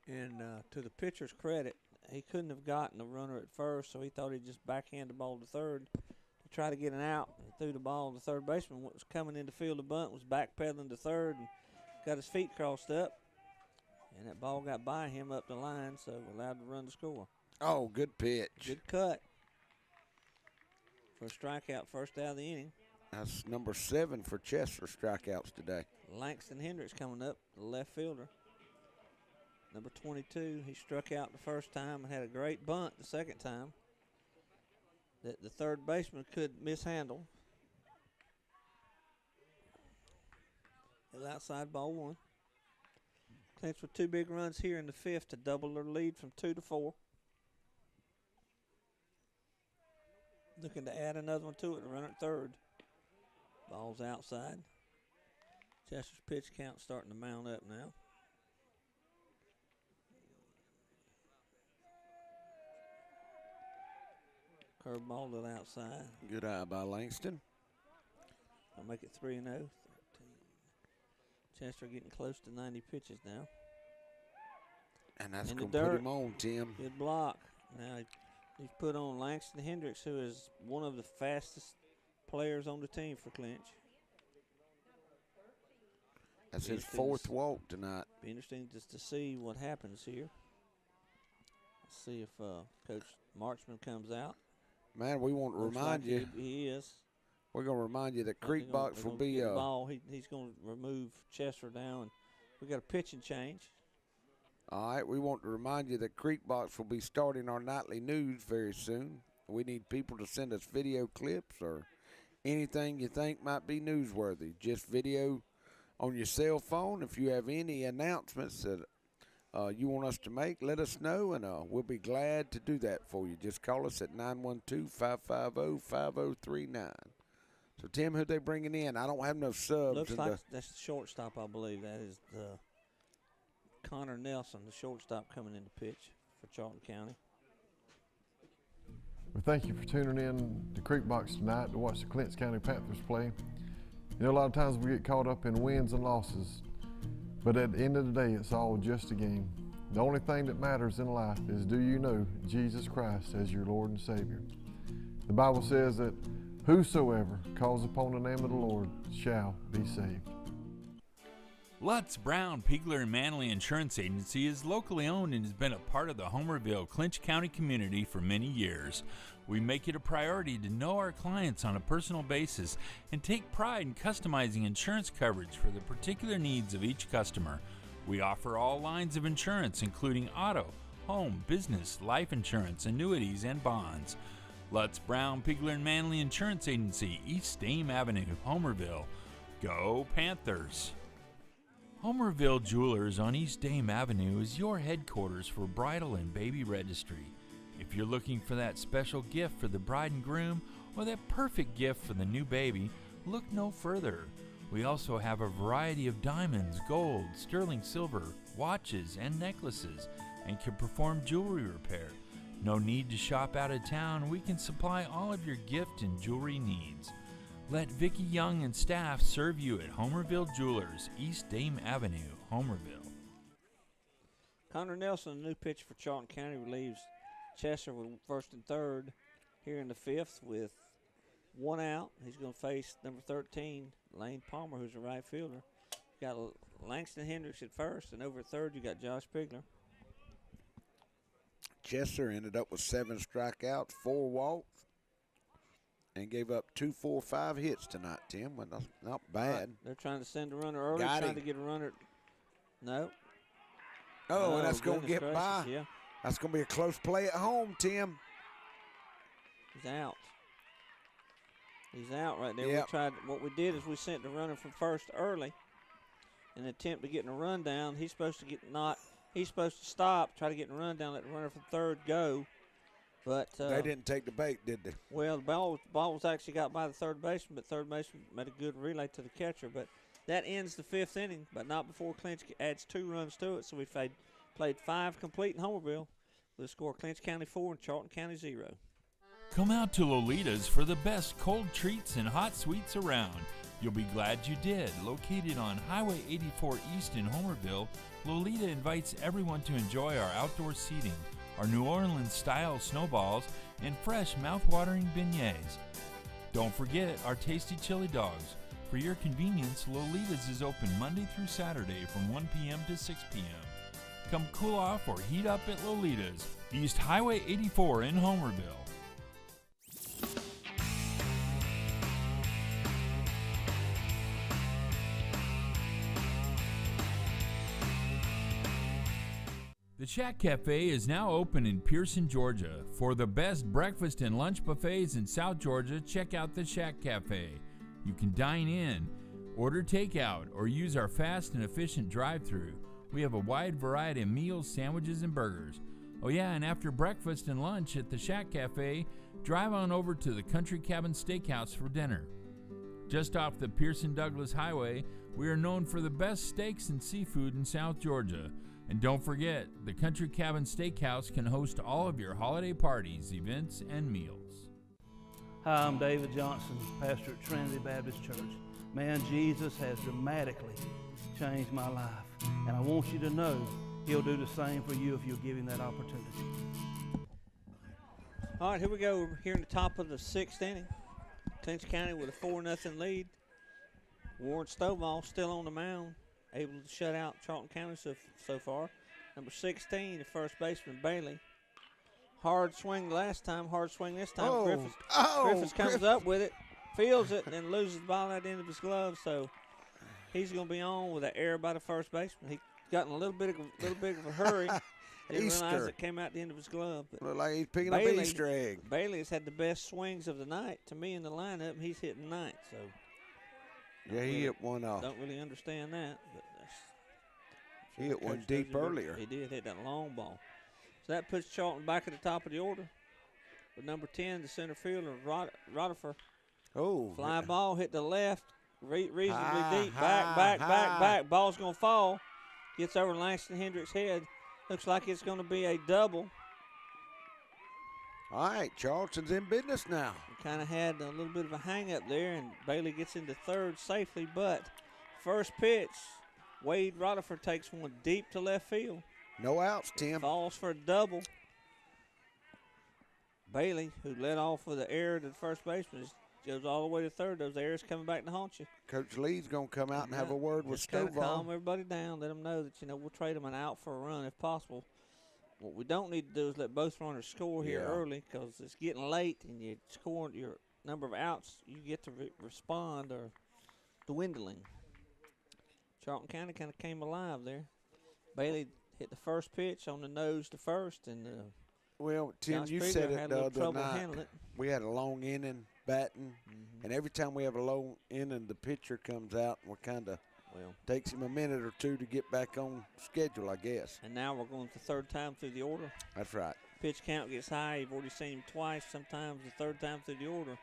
And to the pitcher's credit, he couldn't have gotten a runner at first, so he thought he'd just backhand the ball to third to try to get an out. He threw the ball to third baseman. What was coming in the field of bunt was backpedaling to third and got his feet crossed up. And that ball got by him up the line, so allowed to run to score. Oh, good pitch. Good cut for a strikeout, first out of the inning. That's number 7 for Chester strikeouts today. Langston Hendricks coming up, the left fielder. Number 22, he struck out the first time and had a great bunt the second time that the third baseman could mishandle. It was outside ball 1. Clinch with 2 big runs here in the 5th to double their lead from 2-4. Looking to add another one to it, to run at third. Ball's outside. Chester's pitch count starting to mount up now. Curveball to the outside. Good eye by Langston. I'll make it 3-0. 13. Chester getting close to 90 pitches now. And that's In the going to put dirt. him on, Tim. Good block. Now he's put on Langston Hendricks, who is one of the fastest players on the team for Clinch. That's his fourth walk tonight. Be interesting just to see what happens here. Let's see if Coach Marchman comes out. Man, we want to Looks remind like you. He is. We're going to remind you that Creek Box will be. Ball. He's going to remove Chester down. We got a pitching change. All right, we want to remind you that Creek Box will be starting our nightly news very soon. We need people to send us video clips or anything you think might be newsworthy. Just video on your cell phone. If you have any announcements that you want us to make, let us know, and we'll be glad to do that for you. Just call us at 912-550-5039. So, Tim, who they bringing in? I don't have no subs. Looks like that's the shortstop, I believe. That is the Connor Nelson, the shortstop, coming into pitch for Charlton County. Well, thank you for tuning in to Creek Box tonight to watch the Clinch County Panthers play. You know, a lot of times we get caught up in wins and losses, but at the end of the day, it's all just a game. The only thing that matters in life is, do you know Jesus Christ as your Lord and Savior? The Bible says that whosoever calls upon the name of the Lord shall be saved. Lutz, Brown, Pigler, and Manley Insurance Agency is locally owned and has been a part of the Homerville, Clinch County community for many years. We make it a priority to know our clients on a personal basis and take pride in customizing insurance coverage for the particular needs of each customer. We offer all lines of insurance, including auto, home, business, life insurance, annuities, and bonds. Lutz, Brown, Pigler, and Manley Insurance Agency, East Dame Avenue, Homerville. Go Panthers! Homerville Jewelers on East Dame Avenue is your headquarters for bridal and baby registry. If you're looking for that special gift for the bride and groom or that perfect gift for the new baby, look no further. We also have a variety of diamonds, gold, sterling silver, watches, and necklaces, and can perform jewelry repair. No need to shop out of town. We can supply all of your gift and jewelry needs. Let Vicki Young and staff serve you at Homerville Jewelers, East Dame Avenue, Homerville. Connor Nelson, a new pitcher for Charlton County, relieves Chester with first and third here in the fifth with one out. He's going to face number 13, Lane Palmer, who's a right fielder. You got Langston Hendricks at first, and over at third you got Josh Pigler. Chester ended up with 7 strikeouts, 4 walks, and gave up 2, 4, 5 hits tonight, Tim. Well, not bad. They're trying to send a runner early, trying to get a runner. No. Oh, and that's going to get gracious, by. Yeah. That's going to be a close play at home, Tim. He's out. He's out right there. Yep. What we did is we sent the runner from first early in an attempt to get in a run down. He's supposed to stop, try to get in a run down, let the runner from third go. But they didn't take the bait, did they? Well, the ball was actually got by the third baseman, but third baseman made a good relay to the catcher. But that ends the 5th inning, but not before Clinch adds 2 runs to it. So we played 5 complete in Homerville. We'll score Clinch County 4 and Charlton County 0. Come out to Lolita's for the best cold treats and hot sweets around. You'll be glad you did. Located on Highway 84 East in Homerville, Lolita invites everyone to enjoy our outdoor seating, our New Orleans-style snowballs, and fresh mouth-watering beignets. Don't forget our tasty chili dogs. For your convenience, Lolita's is open Monday through Saturday from 1 p.m. to 6 p.m. Come cool off or heat up at Lolita's, East Highway 84 in Homerville. The Shack Cafe is now open in Pearson, Georgia. For the best breakfast and lunch buffets in South Georgia, check out the Shack Cafe. You can dine in, order takeout, or use our fast and efficient drive-thru. We have a wide variety of meals, sandwiches, and burgers. Oh yeah, and after breakfast and lunch at the Shack Cafe, drive on over to the Country Cabin Steakhouse for dinner. Just off the Pearson-Douglas Highway, We are known for the best steaks and seafood in South Georgia. And don't forget, the Country Cabin Steakhouse can host all of your holiday parties, events, and meals. Hi, I'm David Johnson, pastor at Trinity Baptist Church. Man, Jesus has dramatically changed my life. And I want you to know he'll do the same for you if you'll give him that opportunity. All right, here we go. We're here in the top of the 6th inning. Clinch County with a 4-0 lead. Warren Stovall still on the mound, able to shut out Charlton County so far. Number 16, the first baseman, Bailey. Hard swing last time, hard swing this time. Griffiths comes up with it, fields it, and then loses the ball at the end of his glove. So he's going to be on with an error by the first baseman. He got in a little bit of a hurry. Didn't realize it came out the end of his glove. But look like he's picking up an Easter egg. Bailey has had the best swings of the night to me in the lineup, and he's hitting ninth. So yeah, he hit one off. Don't really understand that, but he hit one deep earlier. He did hit that long ball. So that puts Charlton back at the top of the order. With number 10, the center fielder, Rodifer. Oh. Fly ball hit the left, reasonably deep. Back. Ball's going to fall. Gets over Langston Hendricks' head. Looks like it's going to be a double. All right, Charlton's in business now. Kind of had a little bit of a hang-up there, and Bailey gets into third safely. But first pitch, Wade Rodifer takes one deep to left field. No outs, Tim. Falls for a double. Bailey, who led off with an error to the first baseman, goes all the way to third. Those errors coming back to haunt you. Coach Lee's going to come out and have a word with Stovall. Calm everybody down. Let them know that, we'll trade them an out for a run if possible. What we don't need to do is let both runners score here early, because it's getting late and you're scoring your number of outs you get to respond or dwindling. Charlton County kind of came alive there. Bailey hit the first pitch on the nose to first, and well, Tim, Josh you Krieger said it had the a little other trouble night. handling it. We had a long inning batting, and every time we have a long inning, the pitcher comes out and we're kind of takes him a minute or two to get back on schedule, I guess. And now we're going the third time through the order. That's right. Pitch count gets high. You've already seen him twice, sometimes the third time through the order.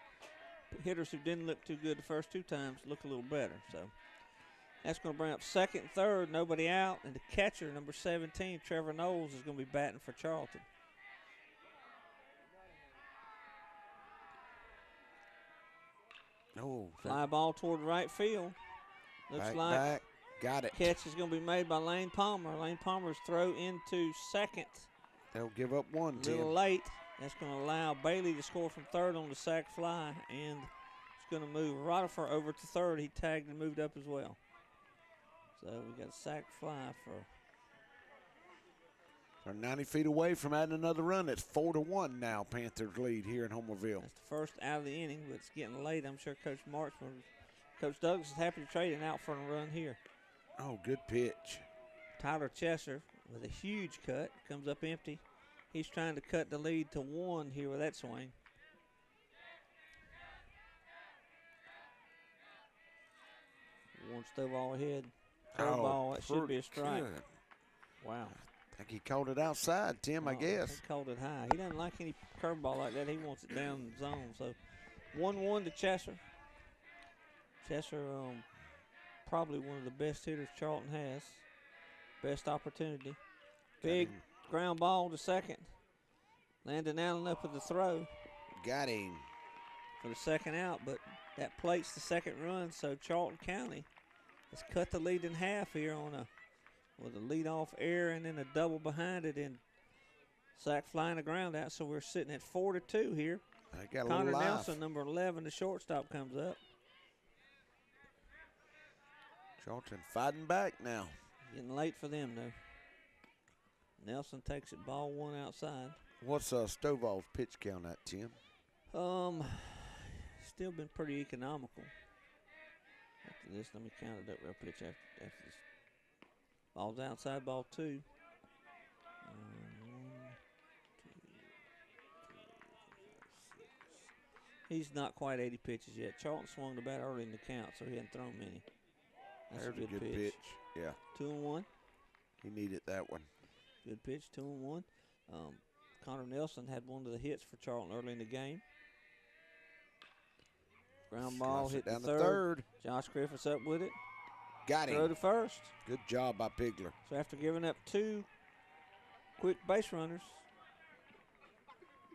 Hitters who didn't look too good the first two times look a little better. So that's going to bring up second and third, nobody out. And the catcher, number 17, Trevor Knowles, is going to be batting for Charlton. Oh, fly ball toward right field. Looks like got it. Catch is going to be made by Lane Palmer. Lane Palmer's throw into second. They'll give up one, A little late. That's going to allow Bailey to score from third on the sac fly, and it's going to move Rodifer over to third. He tagged and moved up as well. So we got a sac fly for. They're 90 feet away from adding another run. It's 4-1 now. Panthers lead here in Homerville. That's the first out of the inning, but it's getting late. I'm sure Coach Douglas is happy to trade an out for a run here. Oh, good pitch. Tyler Chesser with a huge cut, comes up empty. He's trying to cut the lead to 1 here with that swing. One Stovall ahead. Curveball, that should be a strike. Good. Wow. I think he called it outside, Tim, I guess. He called it high. He doesn't like any curveball like that. He wants it down in the zone. So 1-1 to Chesser. Chesser, probably one of the best hitters Charlton has. Best opportunity. Big ground ball to second. Landon Allen up with the throw. Got him. For the second out, but that plates the second run, so Charlton County has cut the lead in half here with a leadoff error and then a double behind it, and sac flying the ground out. So we're sitting at 4-2 here. I got Connor a little Nelson, number 11, the shortstop, comes up. Charlton fighting back now. Getting late for them, though. Nelson takes it, ball 1 outside. What's Stovall's pitch count at, Tim? Still been pretty economical. After this, let me count it up real pitch after this. Ball's outside, ball 2. 1, 2, 3, 4, 5, 6. He's not quite 80 pitches yet. Charlton swung the bat early in the count, so he hadn't thrown many. That's There's a good pitch. Yeah. 2-1. He needed that one. Good pitch, 2-1. Connor Nelson had one of the hits for Charlton early in the game. Ground ball hit down the the third. third. Josh Griffiths up with it. Got throw him. to first. Good job by Pigler. So after giving up 2 quick base runners,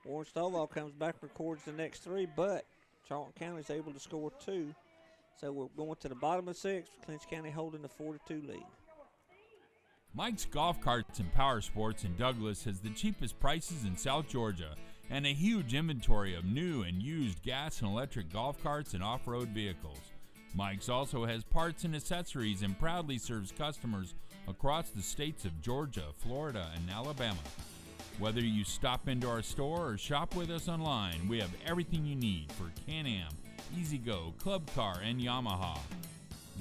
Warren Stovall comes back, records the next 3, but Charlton County is able to score 2. So we're going to the bottom of 6, Clinch County holding the 4-2 lead. Mike's Golf Carts and Power Sports in Douglas has the cheapest prices in South Georgia and a huge inventory of new and used gas and electric golf carts and off-road vehicles. Mike's also has parts and accessories and proudly serves customers across the states of Georgia, Florida, and Alabama. Whether you stop into our store or shop with us online, we have everything you need for Can-Am, E-Z-Go, Club Car, and Yamaha.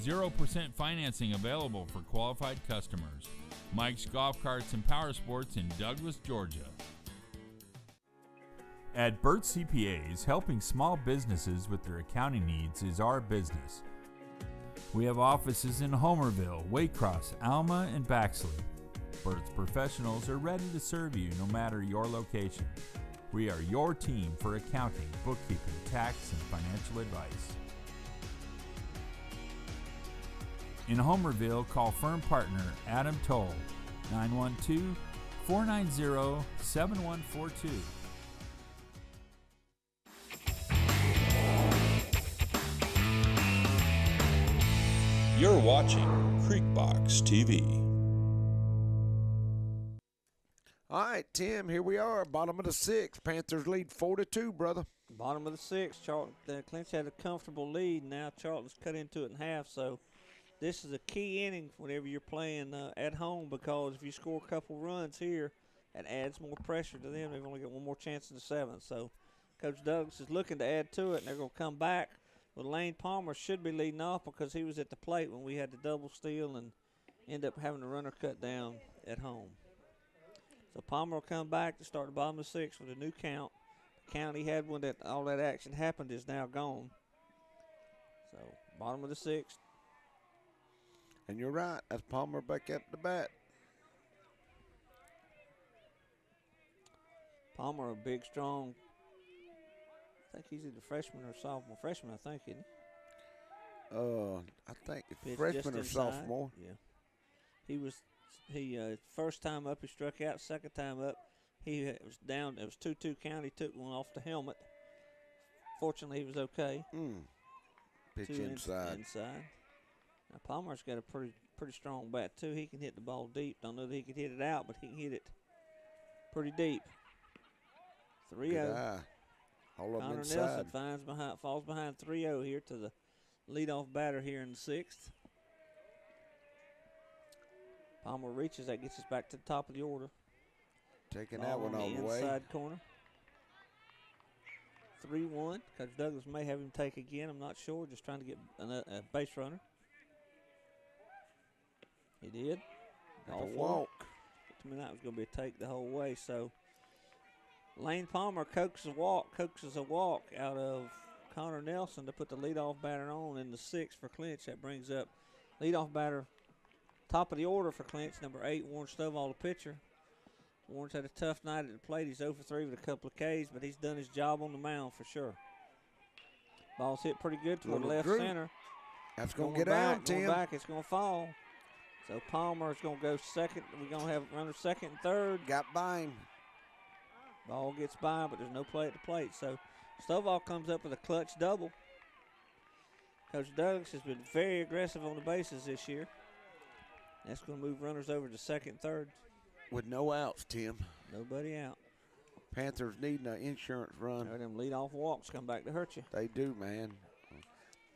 0% financing available for qualified customers. Mike's Golf Carts and Power Sports in Douglas, Georgia. At Burt CPAs, helping small businesses with their accounting needs is our business. We have offices in Homerville, Waycross, Alma, and Baxley. Burt's professionals are ready to serve you no matter your location. We are your team for accounting, bookkeeping, tax, and financial advice. In Homerville, call firm partner Adam Toll, 912-490-7142. You're watching Creekbox TV. All right, Tim, here we are, bottom of the 6th. Panthers lead 4-2, brother. Bottom of the 6th, Charlton. Clinch had a comfortable lead. Now Charlton's cut into it in half. So this is a key inning whenever you're playing at home, because if you score a couple runs here, that adds more pressure to them. They've only got one more chance in the 7th. So Coach Douglas is looking to add to it, and they're going to come back. Well, Lane Palmer should be leading off because he was at the plate when we had the double steal and end up having the runner cut down at home. So Palmer will come back to start the bottom of 6 with a new count. The count he had when all that action happened is now gone. So bottom of the 6th. And you're right, that's Palmer back at the bat. Palmer, a big, strong, I think he's either freshman or sophomore. Freshman, I think, isn't I think it's he? freshman or Just inside. sophomore. Yeah. First time up, he struck out. Second time up, he was down. It was 2-2 count. He took one off the helmet. Fortunately, he was okay. Pitch 2 inside. Now, Palmer's got a pretty strong bat, too. He can hit the ball deep. Don't know that he can hit it out, but he can hit it pretty deep. 3-0. All of them Connor inside. Nelson falls behind 3-0 here to the leadoff batter here in the 6th. Palmer reaches. That gets us back to the top of the order. Taking Ball that one on all the the way. inside corner. 3-1. Coach Douglas may have him take again. I'm not sure. Just trying to get a base runner. He did. A walk. To me, that was going to be a take the whole way. So Lane Palmer coaxes a walk out of Connor Nelson to put the leadoff batter on in the 6th for Clinch. That brings up leadoff batter, top of the order for Clinch, number 8, Warren Stovall, the pitcher. Warren's had a tough night at the plate. He's 0 for 3 with a couple of Ks, but he's done his job on the mound for sure. Ball's hit pretty good toward Little left droop. center. That's going to get out, Tim. Going back, it's going to fall. So Palmer is going to go second. We're going to have runner second and third. Got by him. Ball gets by, but there's no play at the plate. So Stovall comes up with a clutch double. Coach Douglas has been very aggressive on the bases this year. That's going to move runners over to second and third. With no outs, Tim. Nobody out. Panthers needing an insurance run. Them leadoff walks come back to hurt you. They do, man.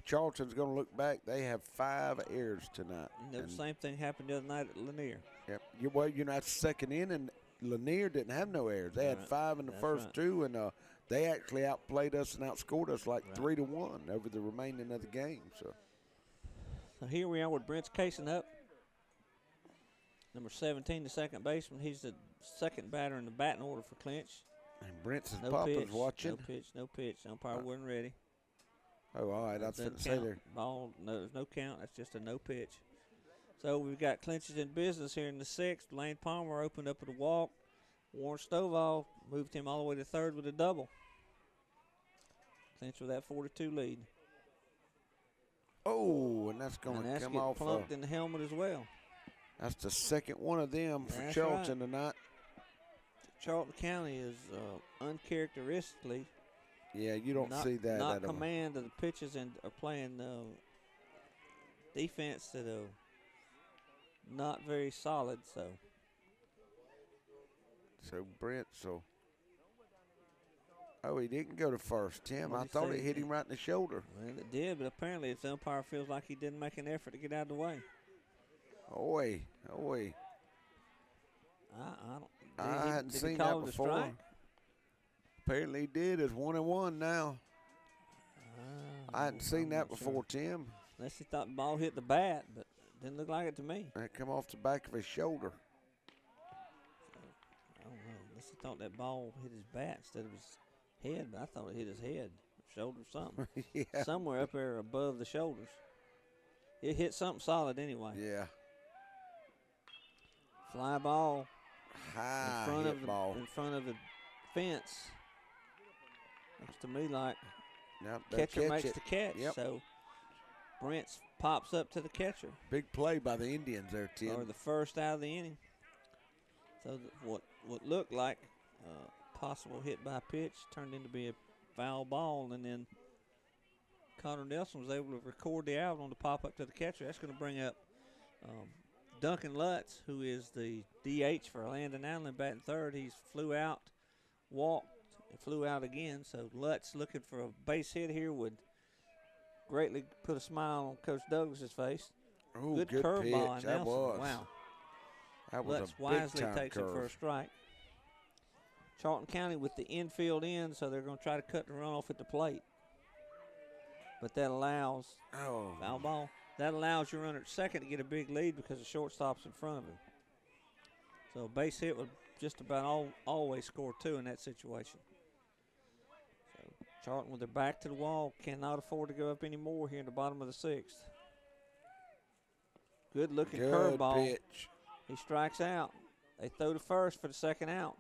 Charlton's going to look back. They have 5 errors tonight. And the same thing happened the other night at Lanier. Yep. That's the second inning. Lanier didn't have no errors. They had 5 in the first 2, and they actually outplayed us and outscored us like 3-1 over the remaining of the game. So here we are with Brent's casing up. Number 17, the second baseman. He's the second batter in the batting order for Clinch. And Brent's No Papa's pitch, watching. No pitch. Umpire wasn't ready. Oh, all right. I was going to say there. Ball, no, there's no count. That's just a no pitch. So we've got Clinches in business here in the 6th. Lane Palmer opened up with a walk. Warren Stovall moved him all the way to third with a double. Clinch with that 4-2 lead. Oh, and that's going And to that's come getting off. plunked in the helmet as well. That's the second one of them for That's Charlton tonight. Charlton County is uncharacteristically Yeah, you don't not, see that not out of them. command of the pitches and are playing defense that are not very solid. So Brent, oh, he didn't go to first, Tim. What'd I he thought say? it hit him right in the shoulder. well, it did, but apparently if the umpire feels like he didn't make an effort to get out of the way. Oi. I don't. I hadn't did seen he call that it a before. strike? Apparently he did. It's 1-1 now. I hadn't seen that before, Tim. Unless he thought the ball hit the bat, but didn't look like it to me. That come off the back of his shoulder. I don't know. Unless he thought that ball hit his bat instead of his head, but I thought it hit his head, shoulder, something. Yeah. Somewhere up there above the shoulders. It hit something solid anyway. Yeah. Fly ball High in hit ball. front of the fence. Looks to me like Yep, they catcher catch makes it. the catch. Yep. So Brent's pops up to the catcher. Big play by the Indians there, Tim. Or the first out of the inning. So what looked like possible hit by pitch turned into be a foul ball, and then Connor Nelson was able to record the out on the pop up to the catcher. That's going to bring up Duncan Lutz, who is the DH for Landon Allen, batting third. He's flew out, walked, and flew out again. So Lutz looking for a base hit here would greatly put a smile on Coach Douglas's face. Ooh, Good good curveball pitch. on That Nelson. was. Wow. That was Lutz a wisely big-time takes it for a curve. strike. Charlton County with the infield in, so they're going to try to cut the runoff at the plate. But that allows foul ball. That allows your runner at second to get a big lead because the shortstop's in front of him. So a base hit would just about always score two in that situation. So Charlton with their back to the wall cannot afford to go up any more here in the bottom of the sixth. Good looking Good curveball. pitch. He strikes out. They throw to first for the second out.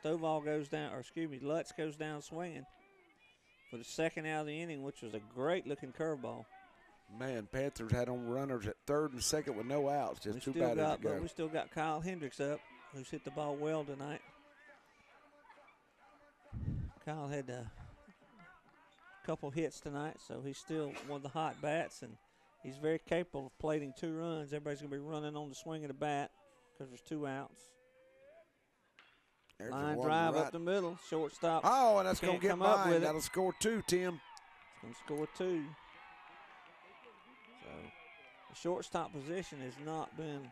So Lutz goes down swinging for the second out of the inning, which was a great looking curveball. Man, Panthers had on runners at third and second with no outs. Just too bad to go. But we still got Kyle Hendricks up, who's hit the ball well tonight. Kyle had a couple hits tonight, so he's still one of the hot bats, and he's very capable of plating 2 runs. Everybody's going to be running on the swing of the bat because there's 2 outs. There's Line one drive right. up the middle, shortstop. Oh, and that's going Can't to get come up mine. with it. That'll score 2, Tim. It's going to score 2. So the shortstop position has not been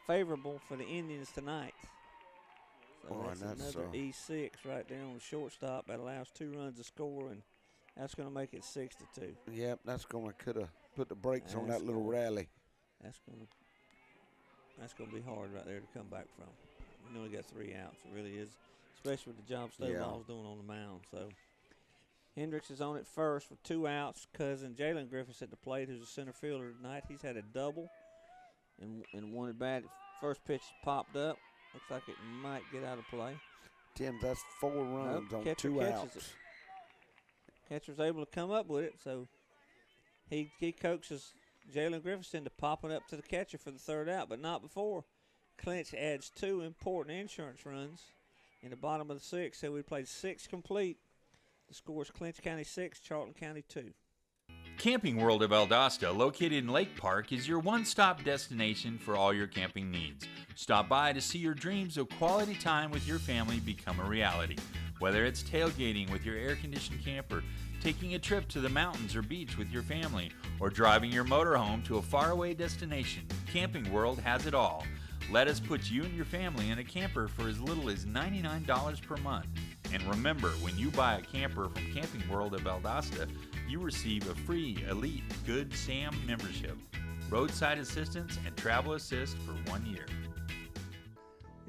favorable for the Indians tonight. So Oh, that's and that's, another E6 right there on the shortstop. That allows 2 runs to score, and that's going to make it 6-2. Yep, that's going to could have put the brakes on That's that little gonna- rally. That's going to be hard right there to come back from. We know we got 3 outs. It really is, especially with the job Stovall's doing on the mound. So Hendricks is on at first with 2 outs. Cousin Jalen Griffiths at the plate, who's a center fielder tonight. He's had a double and one at bat. First pitch popped up. Looks like it might get out of play. Tim, that's 4 runs on catcher 2 catches outs. it. Catcher's able to come up with it, so he coaxes Jalen Griffiths into popping up to the catcher for the 3rd out, but not before. Clinch adds 2 important insurance runs in the bottom of the 6th, so we played 6 complete. The score is Clinch County 6, Charlton County 2. Camping World of Valdosta, located in Lake Park, is your one-stop destination for all your camping needs. Stop by to see your dreams of quality time with your family become a reality. Whether it's tailgating with your air-conditioned camper, taking a trip to the mountains or beach with your family, or driving your motorhome to a faraway destination, Camping World has it all. Let us put you and your family in a camper for as little as $99 per month. And remember, when you buy a camper from Camping World of Valdosta, you receive a free Elite Good Sam membership, roadside assistance, and travel assist for 1 year.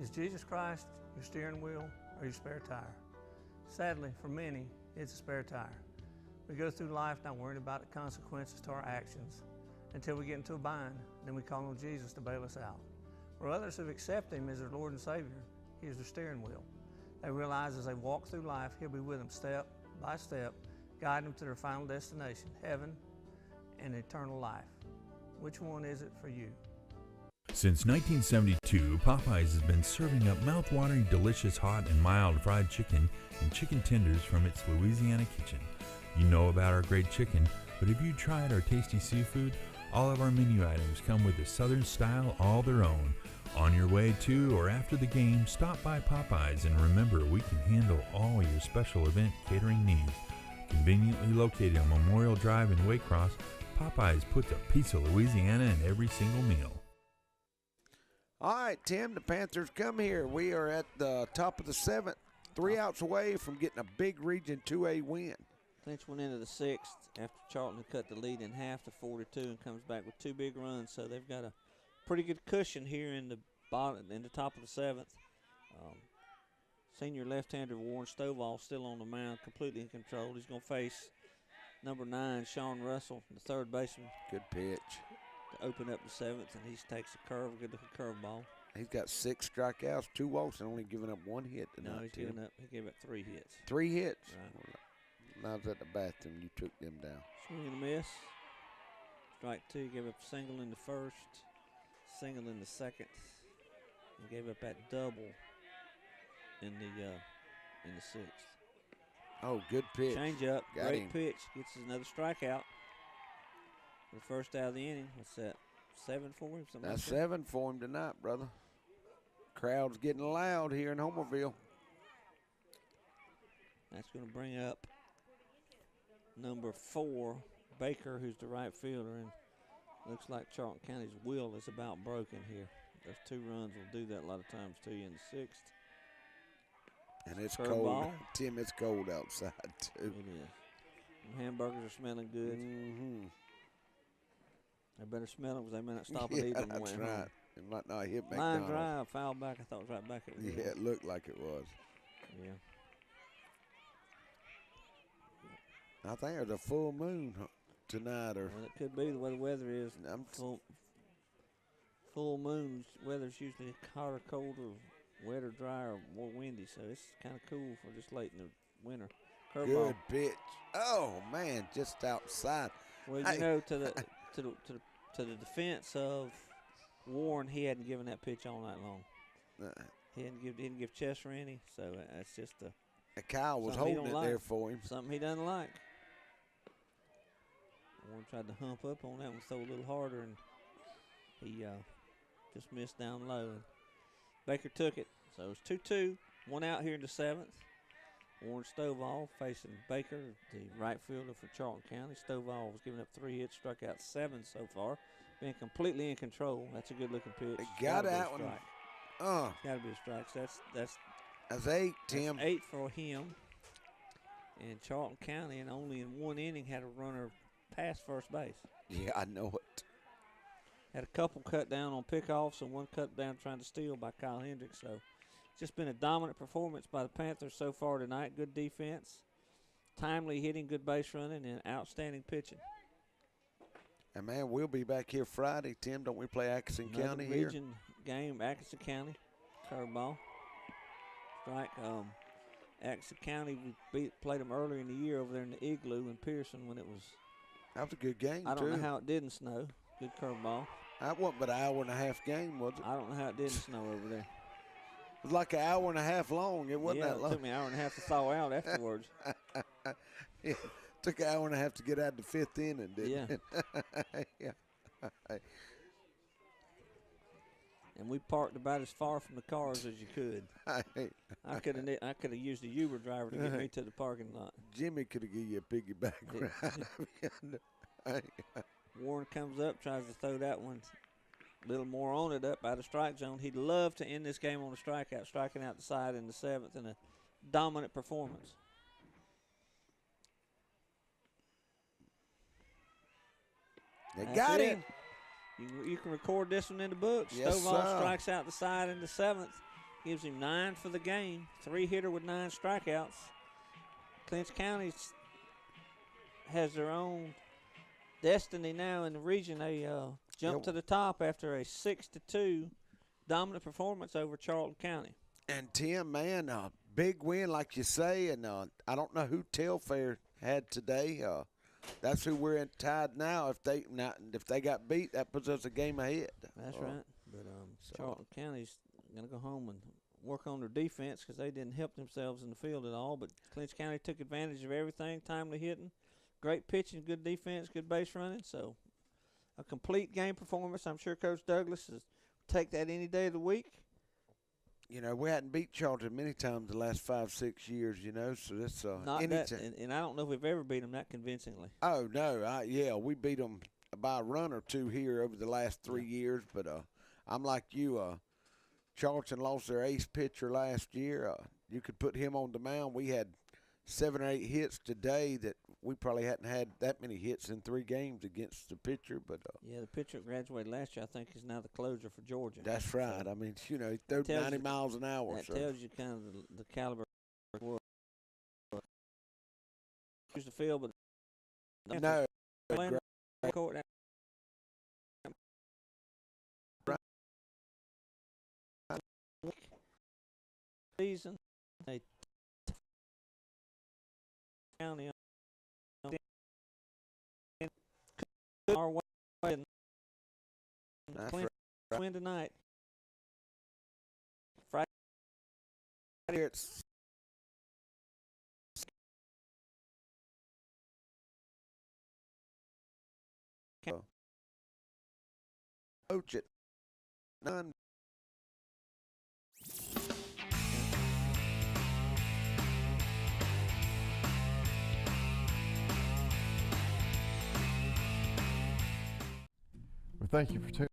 Is Jesus Christ your steering wheel or your spare tire? Sadly, for many, it's a spare tire. We go through life not worrying about the consequences to our actions until we get into a bind, then we call on Jesus to bail us out. For others who've accepted Him as their Lord and Savior, He is their steering wheel. They realize as they walk through life, He'll be with them step by step, guide them to their final destination, heaven and eternal life. Which one is it for you? Since 1972, Popeyes has been serving up mouth-watering, delicious, hot, and mild fried chicken and chicken tenders from its Louisiana kitchen. You know about our great chicken, but have you tried our tasty seafood? All of our menu items come with a Southern style all their own. On your way to or after the game, stop by Popeyes and remember we can handle all your special event catering needs. Conveniently located on Memorial Drive in Waycross, Popeyes puts a piece of Louisiana in every single meal. All right, Tim, the Panthers come here. We are at the top of the 7th, 3 outs away from getting a big Region 2A win. Clinch went into the 6th after Charlton had cut the lead in half to 42 and comes back with 2 big runs. So they've got a pretty good cushion here in the top of the 7th. Senior left-hander Warren Stovall still on the mound, completely in control. He's going to face number 9, Sean Russell, the third baseman. Good pitch. To open up the 7th, and he takes a good-looking curveball. He's got 6 strikeouts, 2 walks, and only given up 1 hit tonight. No, he gave up 3 hits. 3 hits? Right. When I was at the bathroom, you took them down. Swing and a miss. Strike 2, gave up a single in the first, single in the second, and gave up that double in the 6th. Oh, good pitch. Change up, Got great him. pitch, gets another strikeout. The first out of the inning. What's that? 7 for him? Something That's like that? 7 for him tonight, brother. Crowd's getting loud here in Homerville. That's going to bring up number 4, Baker, who's the right fielder, and looks like Charlton County's will is about broken here. Those 2 runs will do that a lot of times to you in the 6th. And it's Curve cold. ball. Tim, it's cold outside, too. It is. Them hamburgers are smelling good. Mm-hmm. They better smell them because they may not stop Yeah, and eat them. that's right. It might not hit Line McDonald's. drive, foul back. I thought it was right back at the Yeah, it looked like it was. Yeah. I think there's a full moon tonight. Or Well, it could be the way the weather is. Full moon weather's usually hotter, colder, wetter, dry, or more windy, so it's kind of cool for just late in the winter. Curveball. good pitch. Oh, man, just outside. Well, Hey. you know, to the defense of Warren, he hadn't given that pitch all night long. He didn't give Chester any, so that's just Kyle was something he holding it don't there like. for him. Something he doesn't like. Warren tried to hump up on that one, throw a little harder, and he just missed down low. And Baker took it, so it's 2-2. 1 out here in the 7th. Warren Stovall facing Baker, the right fielder for Charlton County. Stovall was giving up 3 hits, struck out 7 so far. Being completely in control. That's a good-looking pitch. It got Gotta be a that one. strike. Got to be a strike. So That's 8, Tim. that's 8 for him. And Charlton County, and only in 1 inning, had a runner past first base. Yeah, I know it. Had a couple cut down on pickoffs and 1 cut down trying to steal by Kyle Hendricks. So it's just been a dominant performance by the Panthers so far tonight. Good defense, timely hitting, good base running, and outstanding pitching. And, man, we'll be back here Friday, Tim. Don't we play Atkinson Another County here? region game, Atkinson County, curveball. Strike. Atkinson County, we played them earlier in the year over there in the Igloo in Pearson when it was. That was a good game, I don't too. know how it didn't snow. Good curveball. That wasn't but an hour and a half game, was it? I don't know how it didn't snow over there. It was like an hour and a half long. It wasn't that It long. took me an hour and a half to thaw out afterwards. It took an hour and a half to get out of the 5th inning, didn't it? Yeah. And we parked about as far from the cars as you could. I could have used a Uber driver to get me to the parking lot. Jimmy could have given you a piggyback ride. Warren comes up, tries to throw that one a little more on it up out of strike zone. He'd love to end this game on a strikeout, striking out the side in the 7th in a dominant performance. They That's got it. him. You can record this one in the books. Yes, Stovall sir. strikes out the side in the 7th. Gives him 9 for the game. 3-hitter with 9 strikeouts. Clinch County has their own destiny now in the region. They jumped to the top after a 6-2 dominant performance over Charlton County. And Tim, man, big win, like you say. And I don't know who Telfair had today. That's who we're in tied now. If they got beat, that puts us a game ahead. That's right. But Charlton County's going to go home and work on their defense because they didn't help themselves in the field at all. But Clinch County took advantage of everything, timely hitting, great pitching, good defense, good base running. So a complete game performance. I'm sure Coach Douglas will take that any day of the week. You know, we hadn't beat Charlton many times the last 5-6 years, you know, so that's Not any that, time. and I don't know if we've ever beat them that convincingly. Oh, no. We beat them by a run or two here over the last 3 years, but I'm like you. Charlton lost their ace pitcher last year. You could put him on the mound. We had 7 or 8 hits today that we probably hadn't had that many hits in 3 games against the pitcher. But yeah, the pitcher that graduated last year, I think, is now the closer for Georgia. That's right. So I mean, you know, he threw 90 miles an hour. That tells you kind of the caliber of what use the field, but No. Court, season they county our way and That's win tonight. Friday here it's coach it. None. We thank you for tuning